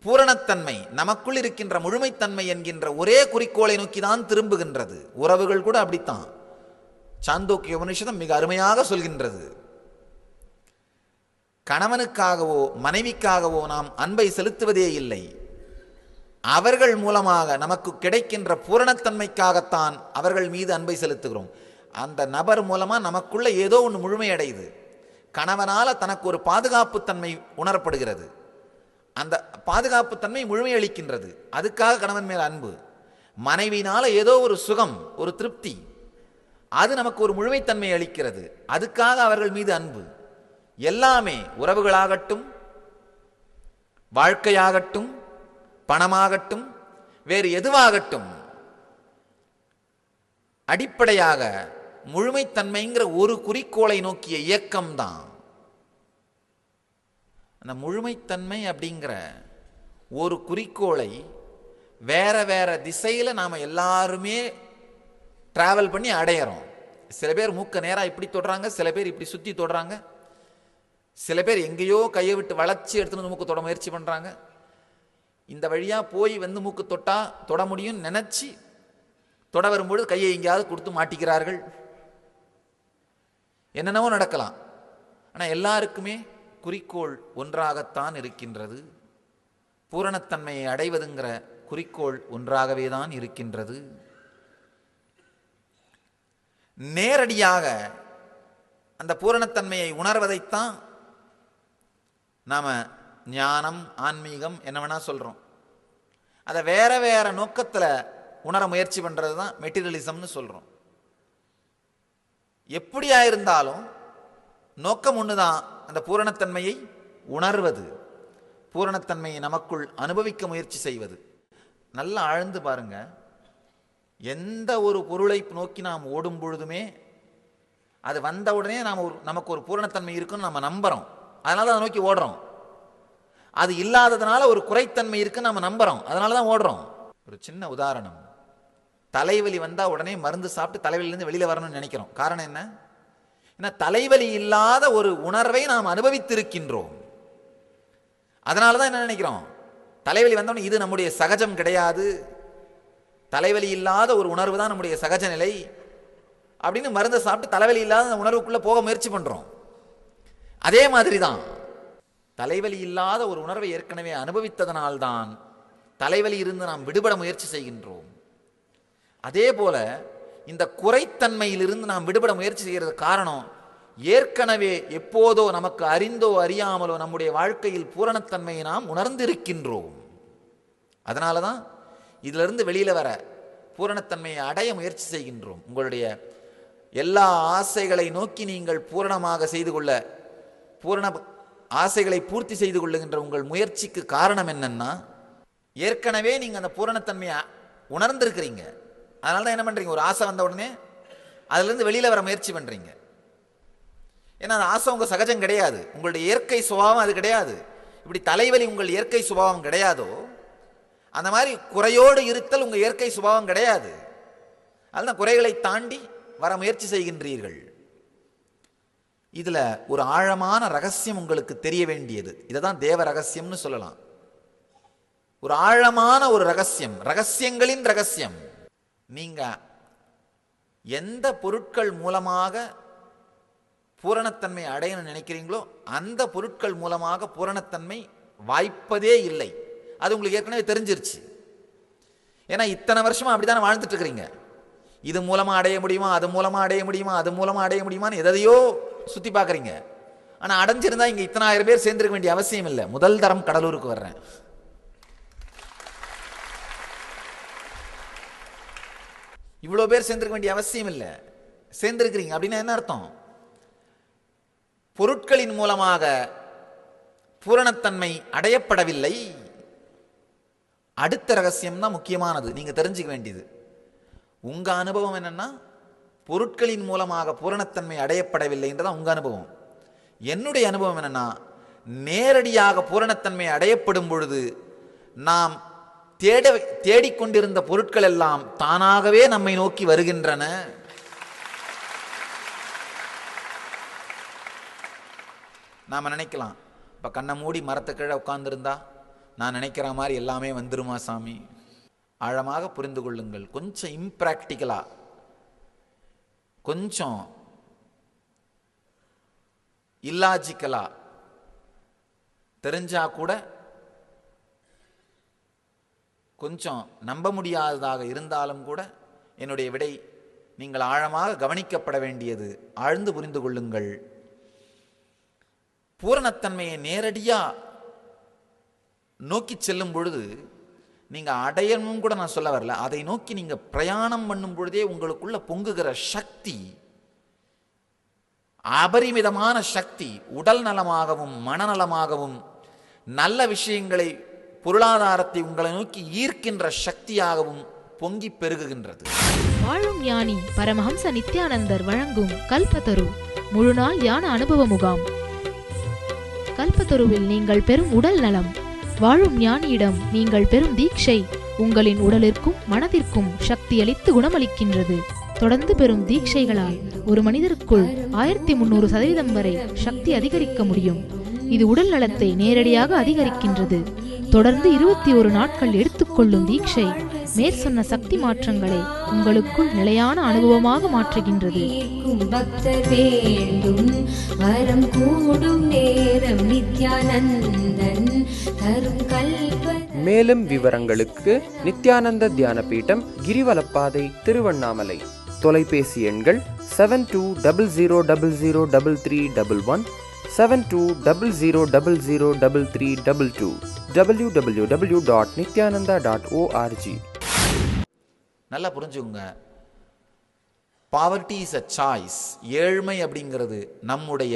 பூரணத்தன்மை, நமக்குள் இருக்கின்ற முழுமைத்தன்மை என்கின்ற ஒரே குறிக்கோளை நோக்கி தான் திரும்புகின்றது. உறவுகள் கூட அப்படித்தான். சாந்தோக்கிய உபனிஷதம் மிக அருமையாக சொல்கின்றது. கணவனுக்காகவோ மனைவிக்காகவோ நாம் அன்பை செலுத்துவதே இல்லை. அவர்கள் மூலமாக நமக்கு கிடைக்கின்ற பூரணத்தன்மைக்காகத்தான் அவர்கள் மீது அன்பை செலுத்துகிறோம். அந்த நபர் மூலமா நமக்குள்ள ஏதோ ஒன்று முழுமையடையுது. கணவனால தனக்கு ஒரு பாதுகாப்பு தன்மை உணரப்படுகிறது, அந்த பாதுகாப்பு தன்மை முழுமையளிக்கின்றது, அதுக்காக கணவன் மேல் அன்பு. மனைவினால ஏதோ ஒரு சுகம், ஒரு திருப்தி, அது நமக்கு ஒரு முழுமைத்தன்மை அளிக்கிறது, அதுக்காக அவர்கள் மீது அன்பு. எல்லாமே உறவுகளாகட்டும், வாழ்க்கையாகட்டும், பணமாகட்டும், வேறு எதுவாகட்டும், அடிப்படையாக முழுமைத்தன்மைங்கிற ஒரு குறிக்கோளை நோக்கிய இயக்கம்தான். அந்த முழுமைத்தன்மை அப்படிங்கிற ஒரு குறிக்கோளை வேற வேற திசையில் நாம் எல்லாருமே டிராவல் பண்ணி அடையிறோம். சில பேர் மூக்க நேராக இப்படி தொடுறாங்க, சில பேர் இப்படி சுற்றி தொடுறாங்க, சில பேர் எங்கேயோ கையை விட்டு வளைச்சி எடுத்துன்னு மூக்கு தொட முயற்சி பண்ணுறாங்க. இந்த வழியாக போய் மூக்கு தொட்டா தொட முடியும்னு நினச்சி தொட வரும்பொழுது கையை எங்கேயாவது கொடுத்து மாட்டிக்கிறார்கள். என்னென்னவோ நடக்கலாம். ஆனால் எல்லாருக்குமே குறிக்கோள் ஒன்றாகத்தான் இருக்கின்றது. பூரணத்தன்மையை அடைவதுங்கிற குறிக்கோள் ஒன்றாகவே தான் இருக்கின்றது. நேரடியாக அந்த பூரணத்தன்மையை உணர்வதைத்தான் நாம் ஞானம், ஆன்மீகம் என்ன வேணா சொல்கிறோம். அதை வேற வேற நோக்கத்தில் உணர முயற்சி பண்ணுறது தான் மெட்டீரியலிசம்னு சொல்கிறோம். எப்படியா இருந்தாலும் நோக்கம் ஒன்று தான், அந்த பூரணத்தன்மையை உணர்வது, பூரணத்தன்மையை நமக்குள் அனுபவிக்க முயற்சி செய்வது. நல்லா ஆழ்ந்து பாருங்க. எந்த ஒரு பொருளை நோக்கி நாம் ஓடும் பொழுதுமே அது வந்த உடனே நமக்கு ஒரு பூரணத்தன்மை இருக்குன்னு நம்ம நம்புகிறோம். அதனால தான் அதை நோக்கி ஓடுறோம். அது இல்லாததுனால ஒரு குறைத்தன்மை இருக்குன்னு நம்ம நம்புகிறோம், அதனால தான் ஓடுறோம். ஒரு சின்ன உதாரணம். தலைவலி வந்தால் உடனே மருந்து சாப்பிட்டு தலைவலியிலேருந்து வெளியில் வரணும்னு நினைக்கிறோம். காரணம் என்ன? ஏன்னா தலைவலி இல்லாத ஒரு உணர்வை நாம் அனுபவித்திருக்கின்றோம். அதனால தான் என்ன நினைக்கிறோம், தலைவலி வந்தோடனே இது நம்முடைய சகஜம் கிடையாது, தலைவலி இல்லாத ஒரு உணர்வு தான் நம்முடைய சகஜ நிலை அப்படின்னு மருந்தை சாப்பிட்டு தலைவலி இல்லாத அந்த உணர்வுக்குள்ளே போக முயற்சி பண்ணுறோம். அதே மாதிரி தான் தலைவலி இல்லாத ஒரு உணர்வை ஏற்கனவே அனுபவித்ததனால்தான் தலைவலி இருந்து நாம் விடுபட முயற்சி செய்கின்றோம். அதே போல இந்த குறைத்தன்மையிலிருந்து நாம் விடுபட முயற்சி செய்கிறது காரணம், ஏற்கனவே எப்போதோ நமக்கு அறிந்தோ அறியாமலோ நம்முடைய வாழ்க்கையில் பூரணத்தன்மையை நாம் உணர்ந்திருக்கின்றோம். அதனால தான் இதிலிருந்து வெளியில் வர பூரணத்தன்மையை அடைய முயற்சி செய்கின்றோம். உங்களுடைய எல்லா ஆசைகளை நோக்கி நீங்கள் பூரணமாக செய்து கொள்ள, பூரண ஆசைகளை பூர்த்தி செய்து கொள்ளுகின்ற உங்கள் முயற்சிக்கு காரணம் என்னன்னா, ஏற்கனவே நீங்கள் அந்த பூரணத்தன்மையை உணர்ந்திருக்கிறீங்க. அதனால தான் என்ன பண்ணுறீங்க, ஒரு ஆசை வந்த உடனே அதிலிருந்து வெளியில் வர முயற்சி பண்ணுறீங்க. ஏன்னா அந்த ஆசை உங்கள் சகஜம் கிடையாது, உங்களுடைய இயற்கை சுபாவம் அது கிடையாது. இப்படி தலைவலி உங்கள் இயற்கை சுபாவம் கிடையாதோ, அந்த மாதிரி குறையோடு இருத்தல் உங்கள் இயற்கை சுபாவம் கிடையாது. அதுதான் குறைகளை தாண்டி வர முயற்சி செய்கின்றீர்கள். இதில் ஒரு ஆழமான ரகசியம் உங்களுக்கு தெரிய வேண்டியது. இதை தான் தேவ ரகசியம்னு சொல்லலாம். ஒரு ஆழமான ஒரு ரகசியம், ரகசியங்களின் ரகசியம். நீங்கள் எந்த பொருட்கள் மூலமாக பூரணத்தன்மை அடையணும்னு நினைக்கிறீங்களோ அந்த பொருட்கள் மூலமாக பூரணத்தன்மை வாய்ப்பதே இல்லை. அது உங்களுக்கு ஏற்கனவே தெரிஞ்சிருச்சு. ஏன்னா இத்தனை வருஷமா அப்படித்தானே வாழ்ந்துட்டு இருக்கிறீங்க. இது மூலமா அடைய முடியுமா, அது மூலமா அடைய முடியுமா, அது மூலமா அடைய முடியுமான்னு எதையோ சுத்தி பார்க்குறீங்க. ஆனால் அடைஞ்சிருந்தா இங்கே இத்தனை ஆயிரம் பேர் சேர்ந்துருக்க வேண்டிய அவசியம் இல்லை. முதல் தரம் கடலூருக்கு வர்றேன். இவ்வளோ பேர் சேர்ந்துருக்க வேண்டிய அவசியம் இல்லை. சேர்ந்துருக்கிறீங்க அப்படின்னா என்ன அர்த்தம்? பொருட்களின் மூலமாக பூரணத்தன்மை அடையப்படவில்லை. அடுத்த ரகசியம் தான் முக்கியமானது, நீங்க தெரிஞ்சுக்க வேண்டியது. உங்க அனுபவம் என்னன்னா, பொருட்களின் மூலமாக பூரணத்தன்மை அடையப்படவில்லை என்றதான் உங்க அனுபவம். என்னுடைய அனுபவம் என்னன்னா, நேரடியாக பூரணத்தன்மை அடையப்படும் பொழுது நாம் தேடிக்கொண்டிருந்த பொருட்கள் எல்லாம் தானாகவே நம்மை நோக்கி வருகின்றன. நாம் நினைக்கலாம், இப்போ கண்ணை மூடி மரத்துக்கீழே உட்கார்ந்துருந்தா நான் நினைக்கிற மாதிரி எல்லாமே வந்துருமா சாமி? ஆழமாக புரிந்து கொள்ளுங்கள். கொஞ்சம் இம்ப்ராக்டிக்கலா, கொஞ்சம் இல்லாஜிக்கலா தெரிஞ்சா கூட, கொஞ்சம் நம்ப முடியாததாக இருந்தாலும் கூட என்னுடைய விடை நீங்கள் ஆழமாக கவனிக்கப்பட வேண்டியது. ஆழ்ந்து புரிந்து கொள்ளுங்கள். பூரணத்தன்மையை நேரடியாக நோக்கி செல்லும் பொழுது நீங்கள் அடையணும் கூட நான் சொல்ல வரல, அதை நோக்கி நீங்கள் பிரயாணம் பண்ணும் பொழுதே உங்களுக்குள்ள பொங்குகிற சக்தி, அபரிமிதமான சக்தி, உடல் நலமாகவும் மனநலமாகவும் நல்ல விஷயங்களை, பொருளாதாரத்தை உங்களை நோக்கி ஈர்க்கின்ற சக்தியாகவும் பொங்கி பெருகுகின்றது. வாழும் ஞானி பரமஹம்ச நித்யானந்தர் வழங்கும் கல்பத்தரு முழுநாள் ஞான அனுபவ முகாம். கல்பத்தருவில் நீங்கள் பெறும் உடல் நலம், வாழும் ஞானியிடம் நீங்கள் பெறும் தீட்சை உங்களின் உடலிற்கும் மனதிற்கும் சக்தியளித்து குணமளிக்கின்றது. தொடர்ந்து பெறும் தீட்சைகளால் ஒரு மனிதருக்குள் 1300% வரை சக்தி அதிகரிக்க முடியும். இது உடல் நலத்தை நேரடியாக அதிகரிக்கின்றது. தொடர்ந்து 21 நாட்கள் எடுத்துக்கொள்ளும் தீட்சை மேற்சொன்ன சக்தி மாற்றங்களை உங்களுக்குள் நிலையான அனுபவமாக மாற்றுகின்றது. பக்தர் வேண்டும் வரம் கூடும் நேரம் நித்யானந்தன் தரும் கல்ப. மேலும் விவரங்களுக்கு நித்யானந்த தியான பீடம், கிரிவலப்பாதை, திருவண்ணாமலை. தொலைபேசி எண்கள் 7200003311, 7200003322, www.nityananda.org. நல்லா புரிஞ்சுங்க, பாவர்ட்டி இஸ் அ சாய்ஸ். ஏழ்மை அப்படிங்கிறது நம்முடைய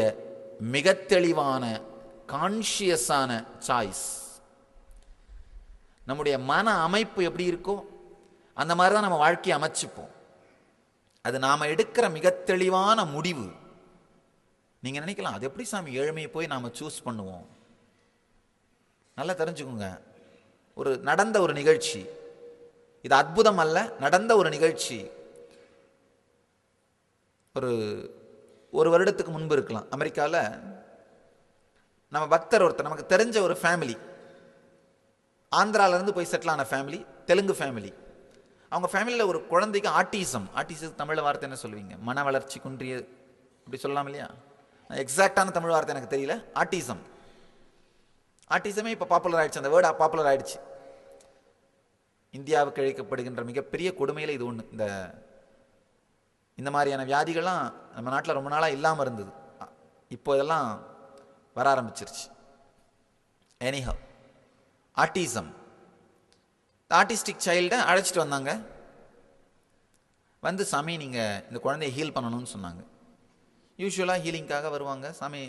மிக தெளிவான கான்ஷியஸான சாய்ஸ். நம்முடைய மன அமைப்பு எப்படி இருக்கோ அந்த மாதிரி தான் நம்ம வாழ்க்கையை அமைச்சுப்போம். அது நாம் எடுக்கிற மிக தெளிவான முடிவு. நீங்கள் நினைக்கலாம், அது எப்படி சாமி ஏழ்மையை போய் நாம் சூஸ் பண்ணுவோம்? நல்லா தெரிஞ்சுக்கோங்க, நடந்த ஒரு நிகழ்ச்சி, இது அற்புதம் அல்ல, நடந்த ஒரு நிகழ்ச்சி. ஒரு வருடத்துக்கு முன்பு இருக்கலாம், அமெரிக்காவில் நம்ம பக்தர் ஒருத்தர், நமக்கு தெரிஞ்ச ஒரு ஃபேமிலி, ஆந்திராவிலேருந்து போய் செட்டில் ஆன ஃபேமிலி, தெலுங்கு ஃபேமிலி. அவங்க ஃபேமிலியில் ஒரு குழந்தைக்கு ஆட்டிசம் தமிழ் வார்த்தை என்ன சொல்லுவீங்க? மன வளர்ச்சி குன்றிய, இப்படி சொல்லலாம் இல்லையா? எக்ஸாக்டான தமிழ் வார்த்தை எனக்கு தெரியல. ஆட்டிசமே இப்போ பாப்புலர் ஆயிடுச்சு, அந்த வேர்டு பாப்புலர் ஆயிடுச்சு. இந்தியாவுக்கு இழைக்கப்படுகின்ற மிகப்பெரிய கொடுமையில் இது ஒன்று. இந்த மாதிரியான வியாதிகள்லாம் நம்ம நாட்டில் ரொம்ப நாளாக இல்லாமல் இருந்தது, இப்போ இதெல்லாம் வர ஆரம்பிச்சிருச்சு. எனிஹவ், ஆட்டிசம், ஆர்டிஸ்டிக் சைல்டை அழைச்சிட்டு வந்தாங்க. வந்து சாமி நீங்கள் இந்த குழந்தைய ஹீல் பண்ணணும்னு சொன்னாங்க. யூஸ்வலாக ஹீலிங்காக வருவாங்க. சாமி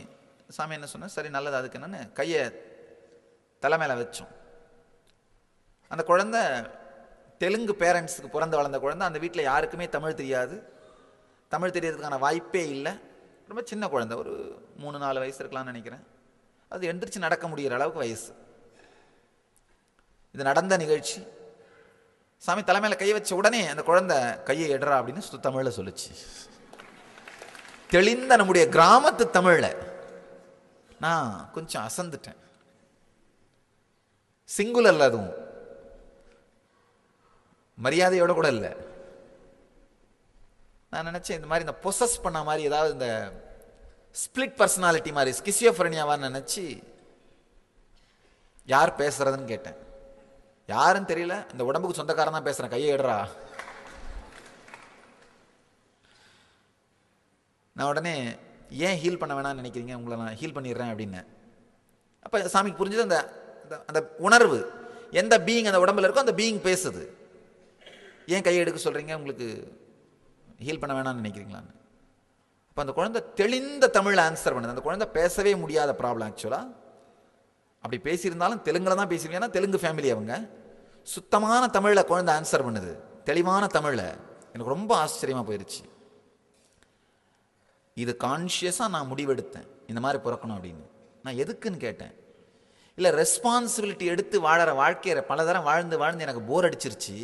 என்ன சொன்னால், சரி நல்லது, அதுக்கு என்னென்னு கையை தலை மேலே வச்சோம். அந்த குழந்தை தெலுங்கு பேரண்ட்ஸுக்கு பிறந்து வளர்ந்த குழந்தை. அந்த வீட்டில் யாருக்குமே தமிழ் தெரியாது, தமிழ் தெரியறதுக்கான வாய்ப்பே இல்லை. ரொம்ப சின்ன குழந்தை, ஒரு 3-4 வயசு இருக்கலாம்னு நினைக்கிறேன். அது எந்திரிச்சு நடக்க முடிகிற அளவுக்கு வயசு. இது நடந்த நிகழ்ச்சி. சாமி தலைமையில் கையை வச்ச உடனே அந்த குழந்தை கையை எடுறா அப்படின்னு சுத்த தமிழில் சொல்லிச்சு. தெளிந்த நம்முடைய கிராமத்து தமிழில். நான் கொஞ்சம் அசந்துட்டேன். சிங்குலர்ல, அதுவும் மரியாதையோட கூட இல்லை. நான் நினைச்சேன் இந்த மாதிரி இந்த பொசஸ் பண்ண மாதிரி ஏதாவது இந்த ஸ்பிளிட் பர்சனாலிட்டி மாதிரி ஸ்கிசியோஃப்ரெனியாவான்னு நினைச்சு யார் பேசுறதுன்னு கேட்டேன். யாருன்னு தெரியல, இந்த உடம்புக்கு சொந்தக்காரன் தான் பேசுறேன், கையை எடுறா. நான் உடனே ஏன் ஹீல் பண்ண வேணாம்னு நினைக்கிறீங்க, உங்களை நான் ஹீல் பண்ணிடுறேன் அப்படின்னு. அப்போ சாமிக்கு புரிஞ்சது, அந்த உணர்வு எந்த பீயிங் அந்த உடம்புல இருக்கோ அந்த பீயிங் பேசுது. ஏன் கையை எடுக்க சொல்கிறீங்க, உங்களுக்கு ஹீல் பண்ண வேணாம்னு நினைக்கிறீங்களான்னு. அப்போ அந்த குழந்தை தெளிந்த தமிழில் ஆன்சர் பண்ணுது. அந்த குழந்தை பேசவே முடியாத ப்ராப்ளம் ஆக்சுவலாக. அப்படி பேசியிருந்தாலும் தெலுங்கில் தான் பேசியிருக்கேன், ஏன்னா தெலுங்கு ஃபேமிலி அவங்க. சுத்தமான தமிழில் குழந்தை ஆன்சர் பண்ணுது, தெளிவான தமிழில். எனக்கு ரொம்ப ஆச்சரியமாக போயிடுச்சு. இது கான்ஷியஸாக நான் முடிவெடுத்தேன் இந்த மாதிரி பிறக்கணும் அப்படின்னு. நான் எதுக்குன்னு கேட்டேன். இல்லை, ரெஸ்பான்சிபிலிட்டி எடுத்து வாழற வாழ்க்கையை பல தரம் வாழ்ந்து எனக்கு போர் அடிச்சிருச்சு.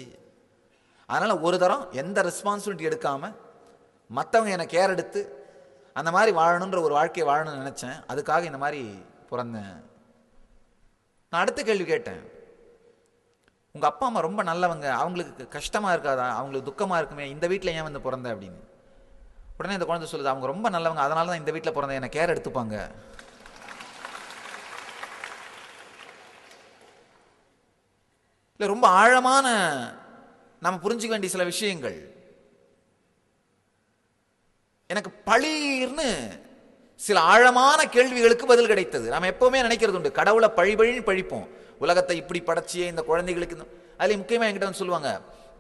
அதனால் ஒரு தரம் எந்த ரெஸ்பான்சிபிலிட்டி எடுக்காமல் மற்றவங்க எனக்கு கேர் எடுத்து அந்த மாதிரி வாழணுன்ற ஒரு வாழ்க்கையை வாழணும்னு நினச்சேன். அதுக்காக இந்த மாதிரி பிறந்தேன். நான் அடுத்த கேள்வி கேட்டேன், உங்கள் அப்பா அம்மா ரொம்ப நல்லவங்க, அவங்களுக்கு கஷ்டமாக இருக்காதா, அவங்களுக்கு துக்கமாக இருக்குமே, இந்த வீட்டில் ஏன் வந்து பிறந்த அப்படின்னு. உடனே இந்த குழந்தை சொல்லுது, அவங்க ரொம்ப நல்லவங்க, அதனால தான் இந்த வீட்டில் பிறந்த, என்னை கேர் எடுத்துப்பாங்க. இல்லை, ரொம்ப ஆழமான நம்ம புரிஞ்சுக்க வேண்டிய சில விஷயங்கள். எனக்கு பழின்னு சில ஆழமான கேள்விகளுக்கு பதில் கிடைத்தது. நம்ம எப்பவுமே நினைக்கிறது உண்டு, கடவுளை பழின்னு பழிப்போம். உலகத்தை இப்படி படைச்சியே இந்த குழந்தைகளுக்கு. அதுல முக்கியமாக என்கிட்ட வந்து சொல்லுவாங்க,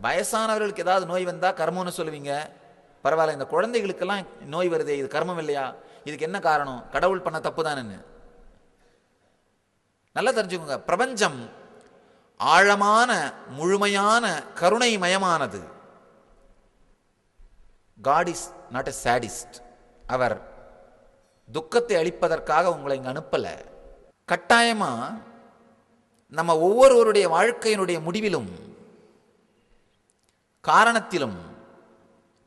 வயசானவர்களுக்கு ஏதாவது நோய் வந்தா கர்மம்னு சொல்லுவீங்க, பரவாயில்ல, இந்த குழந்தைகளுக்கெல்லாம் நோய் வருதே, இது கர்மம் இல்லையா, இதுக்கு என்ன காரணம், கடவுள் பண்ண தப்பு தானேன்னு. நல்லா தெரிஞ்சுக்கோங்க, பிரபஞ்சம் ஆழமான முழுமையான கருணை மயமானது. God is not a sadist. அவர் துக்கத்தை அளிப்பதற்காக உங்களை இங்க அனுப்பல. கட்டாயமா நம்ம ஒவ்வொருவருடைய வாழ்க்கையினுடைய முடிவிலும் காரணத்திலும்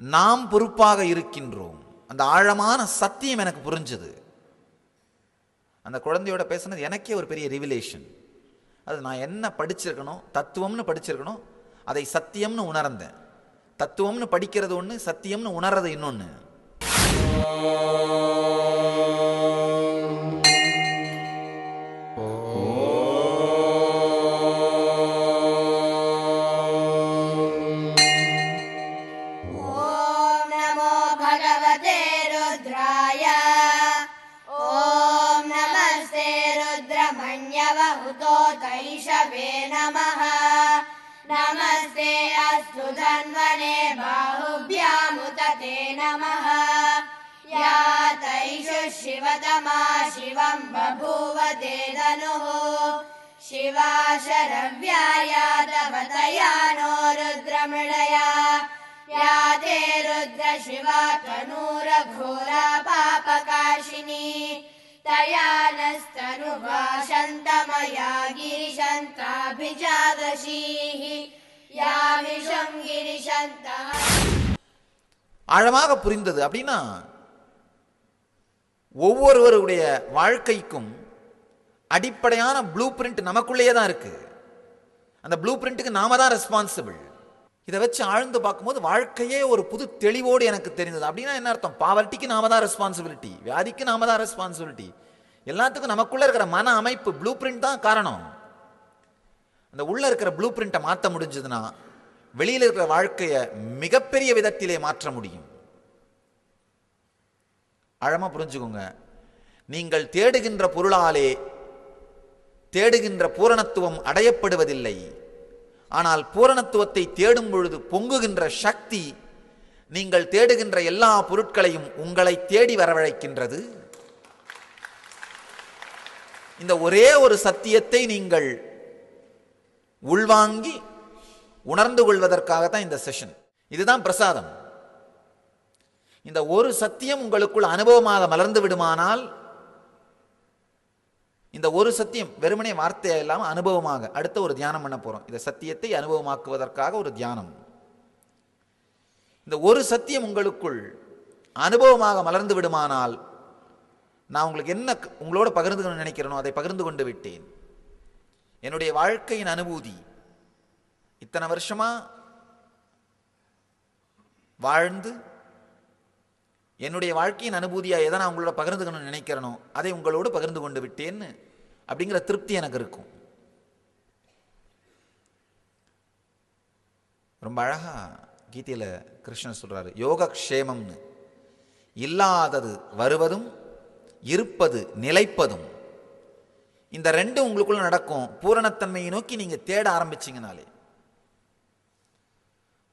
நாம் பொறுப்பாக இருக்கின்றோம். அந்த ஆழமான சத்தியம் எனக்கு புரிஞ்சது. அந்த குழந்தையோட பேசுனது எனக்கே ஒரு பெரிய ரிவிலேஷன். அது நான் என்ன படிச்சிருக்கணும், தத்துவம்னு படிச்சிருக்கணும், அதை சத்தியம்னு உணர்ந்தேன். தத்துவம்னு படிக்கிறது ஒன்று, சத்தியம்னு உணர்றது இன்னொன்று. नमस्ते अस्तु धन्वने बाहुभ्यामुतते नमः। या तैषु शिवतमा शिवं बभूव ते धनुः। शिवा शरव्याया तव तया नो रुद्रमृडया। या ते रुद्र शिवा तनूरघोरा पापकाशिनी। तया नस्तनुभाषन्तमया गिरिशन्ताभिजादशीः। यामिषं गिरिशन्तः. ஆழமாக புரிந்தது. அப்படின்னா ஒவ்வொருவருடைய வாழ்க்கைக்கும் அடிப்படையான ப்ளூ பிரிண்ட் நமக்குள்ளேயே தான் இருக்கு. அந்த ப்ளூ பிரிண்ட்டுக்கு நாம தான் ரெஸ்பான்சிபிள். இதை வச்சு ஆழ்ந்து பார்க்கும்போது வாழ்க்கையே ஒரு புது தெளிவோடு எனக்கு தெரிந்தது. அப்படின்னா என்ன அர்த்தம்? பாவர்ட்டிக்கு நாம தான் ரெஸ்பான்சிபிலிட்டி, வியாதிக்கு நாம தான் ரெஸ்பான்சிபிலிட்டி, எல்லாத்துக்கும் நமக்குள்ள இருக்கிற மன அமைப்பு ப்ளூ பிரிண்ட் தான் காரணம். அந்த உள்ள இருக்கிற ப்ளூ பிரிண்ட்டை மாற்ற முடிஞ்சதுன்னா வெளியில் இருக்கிற வாழ்க்கையை மிகப்பெரிய விதத்திலே மாற்ற முடியும். ஆழமா புரிஞ்சுக்கோங்க. நீங்கள் தேடுகின்ற பொருளாலே தேடுகின்ற பூரணத்துவம் அடையப்படுவதில்லை. ஆனால் பூரணத்துவத்தை தேடும் பொழுது பொங்குகின்ற சக்தி நீங்கள் தேடுகின்ற எல்லா பொருட்களையும் உங்களை தேடி வரவழைக்கின்றது. இந்த ஒரே ஒரு சத்தியத்தை நீங்கள் உள்வாங்கி உணர்ந்து கொள்வதற்காகத்தான் இந்த செஷன். இதுதான் பிரசாதம். இந்த ஒரு சத்தியம் உங்களுக்குள் அனுபவமாக மலர்ந்து விடுமானால், இந்த ஒரு சத்தியம் வெறுமனே வார்த்தையா இல்லாமல் அனுபவமாக, அடுத்த ஒரு தியானம் பண்ண போறோம். இந்த சத்தியத்தை அனுபவமாக்குவதற்காக ஒரு தியானம். இந்த ஒரு சத்தியம் உங்களுக்குள் அனுபவமாக மலர்ந்து விடுமானால், நான் உங்களுக்கு என்ன உங்களோட பகிர்ந்து கொண்டு நினைக்கிறேனோ அதை பகிர்ந்து கொண்டு விட்டேன். என்னுடைய வாழ்க்கையின் அனுபூதி, இத்தனை வருஷமா வாழ்ந்து என்னுடைய வாழ்க்கையின் அனுபூதியா எதை நான் உங்களோட பகிர்ந்து கொண்டு நினைக்கிறேனோ அதை உங்களோடு பகிர்ந்து கொண்டு விட்டேன்னு அப்படிங்கிற திருப்தி எனக்கு இருக்கும். ரொம்ப அழகா கீதையில கிருஷ்ணன் சொல்றாரு, யோகக்ஷேமம்னு. இல்லாதது வருவதும் இருப்பது நிலைப்பதும், இந்த ரெண்டும் உங்களுக்குள்ள நடக்கும். பூரணத்தன்மையை நோக்கி நீங்க தேட ஆரம்பிச்சீங்கனாலே,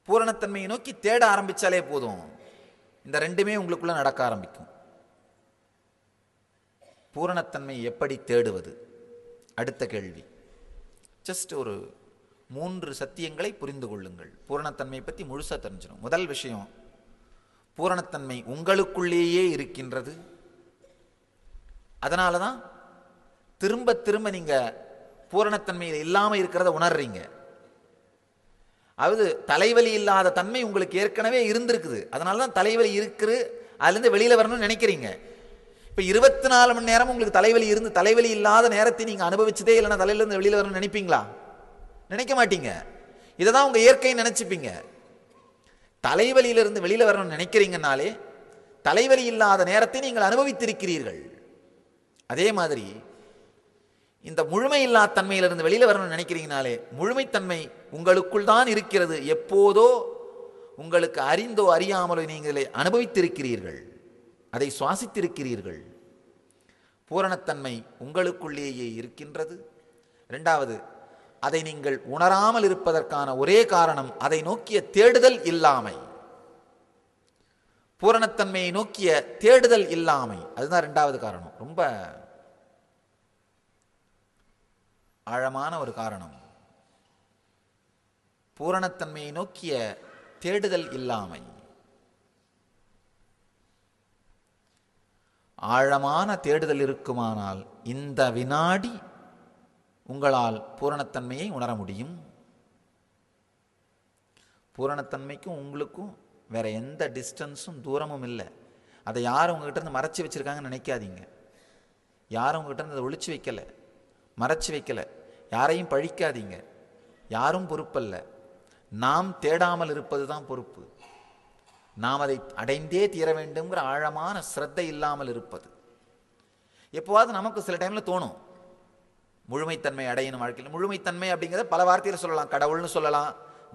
பூரணத்தன்மையை நோக்கி தேட ஆரம்பிச்சாலே போதும், இந்த ரெண்டுமே உங்களுக்குள்ள நடக்க ஆரம்பிக்கும். பூரணத்தன்மை எப்படி தேடுவது? அடுத்த கேள்வி. ஜஸ்ட் ஒரு 3 சத்தியங்களை புரிந்து கொள்ளுங்கள். பூரணத்தன்மையை பற்றி முழுசாக தெரிஞ்சிடும். முதல் விஷயம், பூரணத்தன்மை உங்களுக்குள்ளேயே இருக்கின்றது. அதனால தான் திரும்ப திரும்ப நீங்கள் பூரணத்தன்மையில் இல்லாமல் இருக்கிறத உணர்றீங்க. அதாவது தலைவலி இல்லாத தன்மை உங்களுக்கு ஏற்கனவே இருந்திருக்குது. அதனால தான் தலைவலி இருக்குது, அதுலேருந்து வெளியில் வரணும்னு நினைக்கிறீங்க. இப்போ 24 மணி நேரம் உங்களுக்கு தலைவலி இருந்து தலைவலி இல்லாத நேரத்தை நீங்கள் அனுபவிச்சதே இல்லைன்னா தலையிலேருந்து வெளியில் வரணும்னு நினைப்பீங்களா? நினைக்க மாட்டீங்க. இதை தான் உங்கள் இயற்கைன்னு நினச்சிப்பீங்க. தலைவலியிலிருந்து வெளியில் வரணும்னு நினைக்கிறீங்கனாலே தலைவலி இல்லாத நேரத்தை நீங்கள் அனுபவித்திருக்கிறீர்கள். அதே மாதிரி இந்த முழுமையில்லா தன்மையிலிருந்து வெளியில் வரணும்னு நினைக்கிறீங்கனாலே முழுமைத்தன்மை உங்களுக்குள் தான் இருக்கிறது. எப்போதோ உங்களுக்கு அறிந்தோ அறியாமலோ நீங்கள் அனுபவித்திருக்கிறீர்கள், அதை சுவாசித்திருக்கிறீர்கள். பூரணத்தன்மை உங்களுக்குள்ளேயே இருக்கின்றது. இரண்டாவது, அதை நீங்கள் உணராமல் இருப்பதற்கான ஒரே காரணம் அதை நோக்கிய தேடுதல் இல்லாமை. பூரணத்தன்மையை நோக்கிய தேடுதல் இல்லாமை, அதுதான் இரண்டாவது காரணம். ரொம்ப ஆழமான ஒரு காரணம். பூரணத்தன்மையை நோக்கிய தேடுதல் இல்லாமை. ஆழமான தேடுதல் இருக்குமானால் இந்த வினாடி உங்களால் பூரணத்தன்மையை உணர முடியும். பூரணத்தன்மைக்கும் உங்களுக்கும் வேற எந்த டிஸ்டன்ஸும் தூரமும் இல்லை. அதை யாரும் உங்ககிட்ட இருந்து மறைச்சி வச்சிருக்காங்கன்னு நினைக்காதீங்க. யாரும் உங்ககிட்ட இருந்து அதை ஒளிச்சு வைக்கல, மறைச்சி வைக்கல. யாரையும் பழிக்காதீங்க. யாரும் பொறுப்பல்ல. நாம் தேடாமல் இருப்பது தான் பொறுப்பு. நாம் அதை அடைந்தே தீர வேண்டும்ங்கிற ஆழமான ஸ்ரத்தை இல்லாமல் இருப்பது. எப்போவாது நமக்கு சில டைமில் தோணும், முழுமைத்தன்மை அடையணும் வாழ்க்கையில். முழுமைத்தன்மை அப்படிங்கிறத பல வார்த்தையில் சொல்லலாம். கடவுள்னு சொல்லலாம்,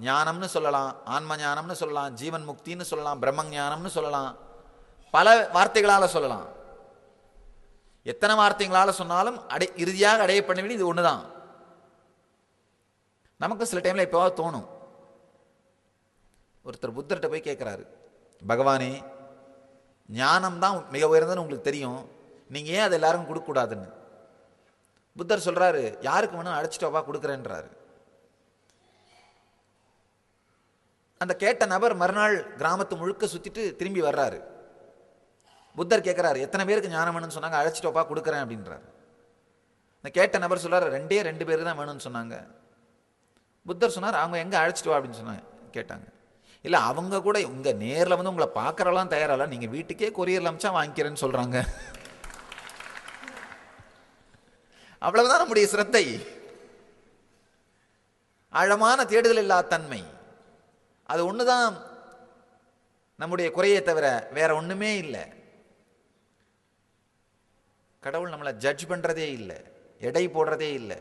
ஞானம்னு சொல்லலாம், ஆன்ம ஞானம்னு சொல்லலாம், ஜீவன் முக்தின்னு சொல்லலாம், பிரம்ம ஞானம்னு சொல்லலாம், பல வார்த்தைகளால் சொல்லலாம். எத்தனை வார்த்தைகளால் சொன்னாலும் இறுதியாக அடைய பண்ண வேண்டியது இது ஒன்று தான். நமக்கு சில டைமில் எப்போவாது தோணும். ஒருத்தர் புத்தர்கிட்ட போய் கேட்குறாரு, பகவானே, ஞானம் தான் மிக உயர்ந்ததுன்னு உங்களுக்கு தெரியும், நீங்கள் ஏன் அதை எல்லாருக்கும் கொடுக்கக்கூடாதுன்னு. புத்தர் சொல்கிறாரு, யாருக்கு வேணும் அழைச்சிட்டோவா கொடுக்குறேன்றாரு. அந்த கேட்ட நபர் மறுநாள் கிராமத்து முழுக்க சுற்றிட்டு திரும்பி வர்றாரு. புத்தர் கேட்குறாரு, எத்தனை பேருக்கு ஞானம் வேணும்னு சொன்னாங்க, அழைச்சிட்டோப்பா கொடுக்குறேன் அப்படின்றாரு. இந்த கேட்ட நபர் சொல்கிறார், 2 பேருக்கு தான் வேணும்னு சொன்னாங்க. புத்தர் சொன்னார், அவங்க எங்கே அழைச்சிட்டு வா அப்படின்னு சொன்னாங்க. கேட்டாங்க, இல்லை அவங்க கூட இங்கே நேரில் வந்து உங்களை பார்க்குறலாம் தயாரால, நீங்கள் வீட்டுக்கே கொரியரில் அமிச்சா வாங்கிக்கிறேன்னு சொல்கிறாங்க. அவ்வளவுதான் நம்முடைய சிரத்தை. ஆழமான தேடுதல் இல்லா தன்மை, அது ஒண்ணுதான் நம்முடைய குறையை தவிர வேற ஒண்ணுமே இல்லை. கடவுள் நம்மளை ஜட்ஜ் பண்றதே இல்லை, எடை போடுறதே இல்லை.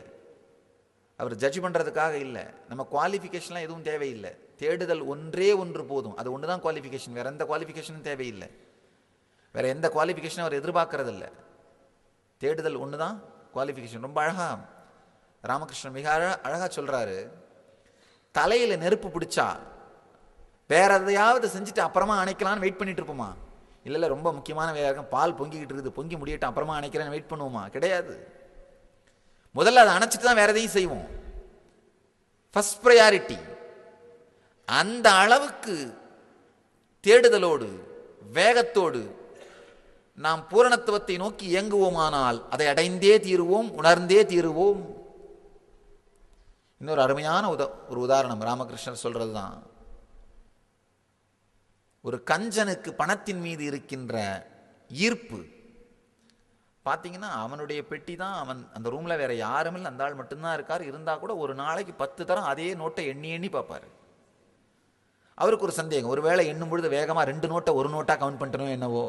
அவர் ஜட்ஜ் பண்றதுக்காக இல்லை. நம்ம குவாலிஃபிகேஷன்லாம் எதுவும் தேவையில்லை. தேடுதல் ஒன்றே ஒன்று போதும். அது ஒன்று தான் குவாலிஃபிகேஷன். வேற எந்த குவாலிஃபிகேஷனும் தேவையில்லை. வேற எந்த குவாலிஃபிகேஷனும் அவர் எதிர்பார்க்கறதில்லை. தேடுதல் ஒன்று தான் குவாலிஃபிகேஷன். ரொம்ப அழகா ராமகிருஷ்ணன் மிக அழகா சொல்றாரு, தலையில நெருப்பு பிடிச்சா வேற எதையாவது செஞ்சுட்டு அப்புறமா அணைக்கலான்னு வெயிட் பண்ணிட்டு இருப்போமா? இல்லை ரொம்ப முக்கியமான வேலை இருக்கும், பால் பொங்கிக்கிட்டு இருக்குது, பொங்கி முடியட்டும் அப்புறமா அணைக்கிறேன்னு வெயிட் பண்ணுவோமா? கிடையாது. முதல்ல அதை அணைச்சிட்டு தான் வேற எதையும் செய்வோம். First priority. அந்த அளவுக்கு தேடுதலோடு வேகத்தோடு நாம் பூரணத்துவத்தை நோக்கி இயங்குவோமானால் அதை அடைந்தே தீருவோம், உணர்ந்தே தீருவோம். இன்னொரு அருமையான ஒரு உதாரணம் ராமகிருஷ்ணர் சொல்றது தான். ஒரு கஞ்சனுக்கு பணத்தின் மீது இருக்கின்ற ஈர்ப்பு பார்த்தீங்கன்னா, அவனுடைய பெட்டி தான், அவன் அந்த ரூம்ல வேற யாரும் இல்லை, அந்த ஆள் மட்டும்தான் இருக்கார். இருந்தா கூட ஒரு நாளைக்கு 10 தரம் அதே நோட்டை எண்ணி எண்ணி பார்ப்பாரு. அவருக்கு ஒரு சந்தேகம், ஒரு வேளை எண்ணும் பொழுது வேகமா 2 நோட்டை ஒரு நோட்டா கவுண்ட் பண்ணிட்டணும் என்னவோ.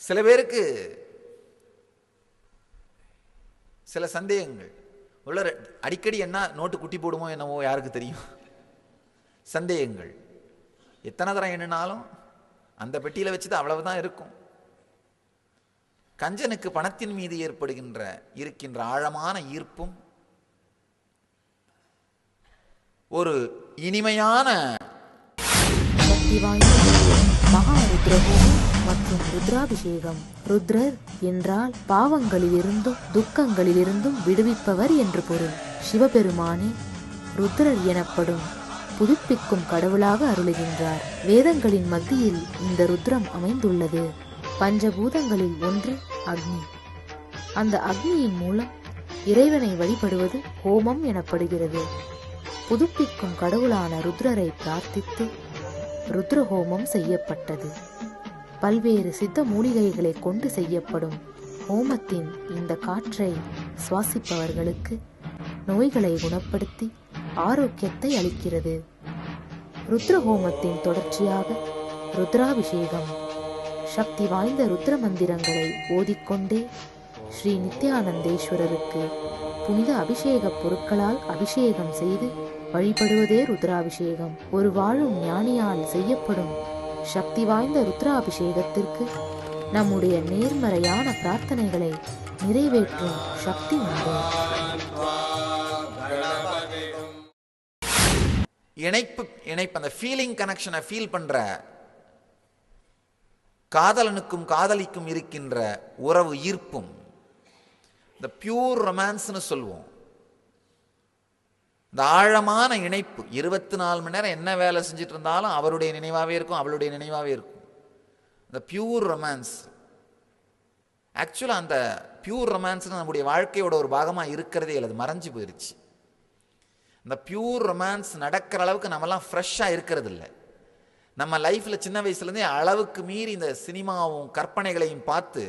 சில பேருக்கு சில சந்தேகங்கள் உள்ள, அடிக்கடி என்ன நோட்டு குட்டி போடுமோ என்னவோ, யாருக்கு தெரியும். சந்தேகங்கள் எத்தனை தரம் எண்ணினாலும் அந்த பெட்டியில வச்சுட்டு அவ்வளவுதான் இருக்கும். கஞ்சனுக்கு பணத்தின் மீது இருக்கின்ற ஆழமான ஈர்ப்பும் ஒரு இனிமையான சக்தி வாய்ந்த மகா ருத்ரஹோமம் மற்றும் ருத்ராபிஷேகம். ருத்ரர் என்றால் பாவங்களிலிருந்தும் துக்கங்களிலிருந்தும் விடுவிப்பவர் என்று பொருள். சிவபெருமானே ருத்ரர் எனப்படும் புதுப்பிக்கும் கடவுளாக அருளுகின்றார். வேதங்களின் மத்தியில் இந்த ருத்ரம் அமைந்துள்ளது. பஞ்சபூதங்களில் ஒன்று அக்னி. அந்த அக்னியின் மூலம் இறைவனை வழிபடுவது ஹோமம் எனப்படுகிறது. புதுப்பிக்கும் கடவுளான ருத்ரரை பிரார்த்தித்து ருத்ரஹோமம் செய்யப்பட்டது. பல்வேறு சித்த மூலிகைகளை கொண்டு செய்யப்படும் ஹோமத்தின் இந்த காற்றை சுவாசிப்பவர்களுக்கு நோய்களை குணப்படுத்தி ஆரோக்கியத்தை அளிக்கிறது. ருத்ரஹோமத்தின் தொடர்ச்சியாக ருத்ராபிஷேகம். சக்தி வாய்ந்த ருத்ர மந்திரங்களை ஓதிக்கொண்டே ஸ்ரீ நித்யானந்தேஸ்வரருக்கு புனித அபிஷேக பொருட்களால் அபிஷேகம் செய்து வழிபடுவதே ருத்ராபிஷேகம். ஒரு வாழும் ஞானியால் செய்யப்படும் சக்தி வாய்ந்த ருத்ராபிஷேகத்திற்கு நம்முடைய நேர்மறையான பிரார்த்தனைகளை நிறைவேற்றும் சக்தி உண்டு. இணைப்பு அந்த ஃபீலிங் கனெக்ஷனை ஃபீல் பண்ற காதலனுக்கும் காதலிக்கும் இருக்கின்ற உறவு ஈர்ப்பும், இந்த பியூர் ரொமான்ஸ்னு சொல்லுவோம். இந்த ஆழமான இணைப்பு 24 மணி நேரம் என்ன வேலை செஞ்சுட்டு இருந்தாலும் அவருடைய நினைவாகவே இருக்கும், அவளுடைய நினைவாகவே இருக்கும். இந்த பியூர் ரொமான்ஸ். ஆக்சுவலாக அந்த பியூர் ரொமான்ஸ் நம்முடைய வாழ்க்கையோட ஒரு பாகமாக இருக்கிறதே இல்லை, அது மறைஞ்சு போயிடுச்சு. இந்த பியூர் ரொமான்ஸ் நடக்கிற அளவுக்கு நம்மலாம் ஃப்ரெஷ்ஷாக இருக்கிறது இல்லை. நம்ம லைஃப்பில் சின்ன வயசுலேருந்தே அளவுக்கு மீறி இந்த சினிமாவும் கற்பனைகளையும் பார்த்து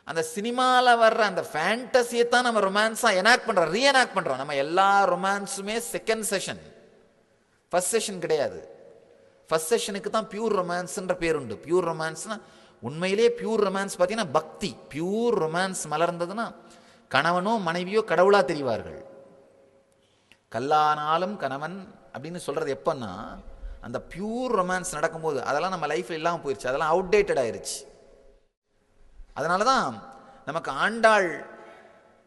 அந்த சினிமாவில் வர்ற அந்த ஃபேண்டசியை தான் நம்ம ரொமான்ஸாக எனாக்ட் பண்ணுறோம், ரீஎனாக்ட் பண்ணுறோம். நம்ம எல்லா ரொமான்ஸுமே செகண்ட் செஷன், ஃபர்ஸ்ட் செஷன் கிடையாது. ஃபர்ஸ்ட் செஷனுக்கு தான் பியூர் ரொமான்ஸ்ன்ற பேர் உண்டு. பியூர் ரொமான்ஸ்னா உண்மையிலே பியூர் ரொமான்ஸ் பார்த்தீங்கன்னா பக்தி. பியூர் ரொமான்ஸ் மலர்ந்ததுன்னா கணவனோ மனைவியோ கடவுளாக தெரிவார்கள். கல்லானாலும் கணவன் அப்படின்னு சொல்கிறது எப்போன்னா அந்த பியூர் ரொமான்ஸ் நடக்கும்போது. அதெல்லாம் நம்ம லைஃப்பில் இல்லாமல் போயிடுச்சு, அதெல்லாம் அவுடேட்டட் ஆயிடுச்சு. அதனால தான் நமக்கு ஆண்டாள்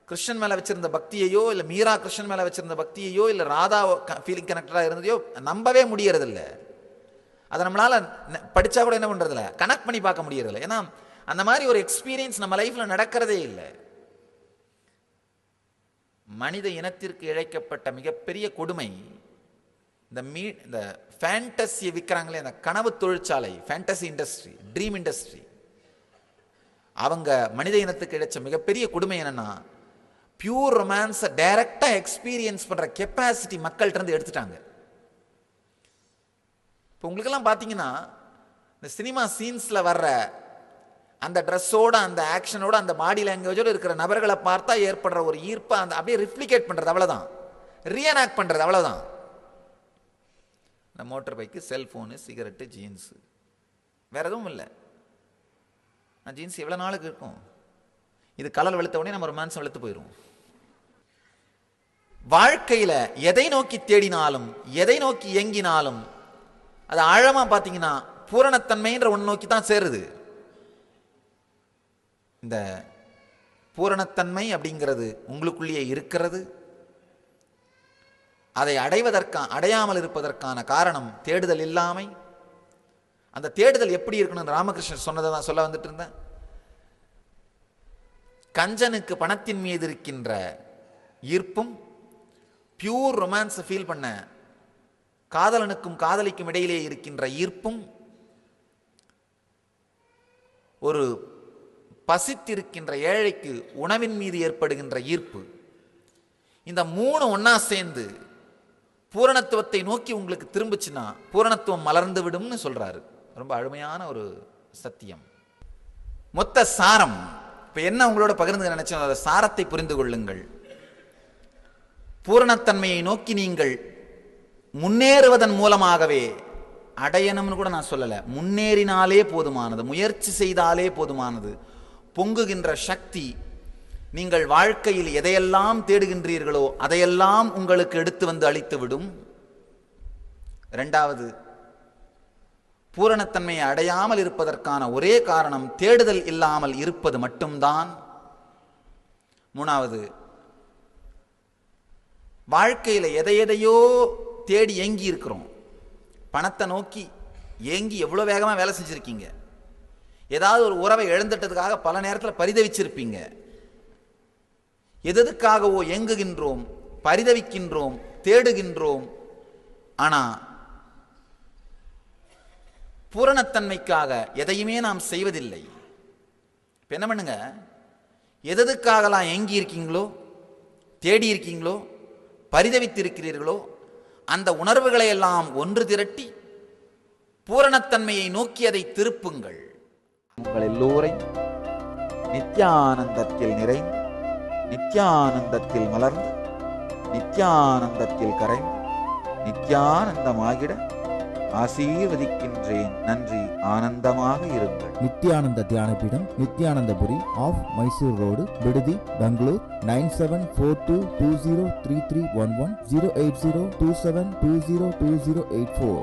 கிருஷ்ணன் மேலே வச்சிருந்த பக்தியையோ, இல்லை மீரா கிருஷ்ணன் மேலே வச்சிருந்த பக்தியையோ, இல்லை ராதா ஃபீலிங் கனெக்டடாக இருந்ததையோ நம்பவே முடியறதில்ல. அதை நம்மளால் படித்தா கூட என்ன பண்ணுறதில்ல, கனெக்ட் பண்ணி பார்க்க முடியறதில்ல. ஏன்னா அந்த மாதிரி ஒரு எக்ஸ்பீரியன்ஸ் நம்ம லைஃப்பில் நடக்கிறதே இல்லை. மனித இனத்திற்கு இழைக்கப்பட்ட மிகப்பெரிய கொடுமை இந்த ஃபேண்டசியை விற்கிறாங்களே, அந்த கனவு தொழிற்சாலை, ஃபேண்டசி இண்டஸ்ட்ரி, ட்ரீம் இண்டஸ்ட்ரி, அவங்க மனித இனத்துக்கு இழைச்ச மிகப்பெரிய கொடுமை என்னன்னா பியூர் ரொமான்ஸை டைரக்டாக எக்ஸ்பீரியன்ஸ் பண்ணுற கெப்பாசிட்டி மக்கள்கிட்ட இருந்து எடுத்துட்டாங்க. இப்போ உங்களுக்கெல்லாம் பார்த்தீங்கன்னா இந்த சினிமா சீன்ஸில் வர்ற அந்த ட்ரெஸ்ஸோட, அந்த ஆக்ஷனோட, அந்த பாடி லாங்குவேஜோடு இருக்கிற நபர்களை பார்த்தா ஏற்படுற ஒரு ஈர்ப்பை அந்த அப்படியே ரிப்ளிகேட் பண்ணுறது, அவ்வளோதான். ரீஎனாக்ட் பண்ணுறது, அவ்வளோதான். இந்த motor bike, cellphone, cigarette, jeans, வேறு எதுவும் இல்லை. ஜீன்ஸ் எவ்வளோ நாளுக்கு இருக்கும்? இது கலர் வெளுத்த உடனே நம்ம ரொமான்ஸ் வெளுத்து போயிடும். வாழ்க்கையில் எதை நோக்கி தேடினாலும், எதை நோக்கி இயங்கினாலும் அது ஆழமாக பார்த்தீங்கன்னா பூரணத்தன்மைன்ற ஒன்று நோக்கி தான் சேருது. இந்த பூரணத்தன்மை அப்படிங்கிறது உங்களுக்குள்ளேயே இருக்கிறது. அதை அடையாமல் இருப்பதற்கான காரணம் தேடுதல் இல்லாமை. அந்த தேடுதல் எப்படி இருக்கணும்னு ராமகிருஷ்ணர் சொன்னதை தான் சொல்ல வந்துட்டு இருந்தேன். கஞ்சனுக்கு பணத்தின் மீது இருக்கின்ற ஈர்ப்பும், பியூர் ரொமான்ஸ் ஃபீல் பண்ண காதலனுக்கும் காதலிக்கும் இடையிலே இருக்கின்ற ஈர்ப்பும், ஒரு பசித்திருக்கின்ற ஏழைக்கு உணவின் மீது ஏற்படுகின்ற ஈர்ப்பு, இந்த மூணு ஒன்னா சேர்ந்து பூரணத்துவத்தை நோக்கி உங்களுக்கு திரும்பிச்சுன்னா பூரணத்துவம் மலர்ந்து விடும்னு சொல்றாரு. ரொம்ப அருமையான ஒரு சத்தியம். மொத்த சாரம் இப்ப என்ன உங்களோட பகிர்ந்து நினைச்சோம், அந்த சாரத்தை புரிந்து கொள்ளுங்கள். பூரணத்தன்மையை நோக்கி நீங்கள் முன்னேறுவதன் மூலமாகவே, அடையணும்னு கூட நான் சொல்லல, முன்னேறினாலே போதுமானது, முயற்சி செய்தாலே போதுமானது. பொங்குகின்ற சக்தி நீங்கள் வாழ்க்கையில் எதையெல்லாம் தேடுகின்றீர்களோ அதையெல்லாம் உங்களுக்கு எடுத்து வந்து அளித்து விடும். இரண்டாவது, பூரணத்தன்மையை அடையாமல் இருப்பதற்கான ஒரே காரணம் தேடுதல் இல்லாமல் இருப்பது மட்டும்தான். மூணாவது, வாழ்க்கையில் எதையோ தேடி ஏங்கி இருக்கிறோம். பணத்தை நோக்கி ஏங்கி எவ்வளோ வேகமாக வேலை செஞ்சுருக்கீங்க. ஏதாவது ஒரு உறவை இழந்துட்டதுக்காக பல நேரத்தில் பரிதவிச்சிருப்பீங்க. எதுக்காகவோ ஏங்குகின்றோம், பரிதவிக்கின்றோம், தேடுகின்றோம். ஆனால் பூரணத்தன்மைக்காக எதையுமே நாம் செய்வதில்லை. இப்போ என்ன பண்ணுங்க, எதுக்காகலாம் ஏங்கி இருக்கீங்களோ, தேடி இருக்கீங்களோ, பரிதவித்திருக்கிறீர்களோ அந்த உணர்வுகளை எல்லாம் ஒன்று திரட்டி பூரணத்தன்மையை நோக்கி அதை திருப்புங்கள். உங்கள் எல்லோரையும் நித்யானந்தத்தில் நிறைந்து, நித்யானந்தத்தில் மலர்ந்து, நித்யானந்தத்தில் கரைந்து, நித்யானந்தமாகிட ஆசீர்வதிக்கின்றேன். நன்றி. ஆனந்தமாக இருங்கள். நித்யானந்த தியானபீடம், நித்யானந்தபுரி ஆஃப் மைசூர் ரோடு, விடுதி, பெங்களூர். 9742203311 08027202084.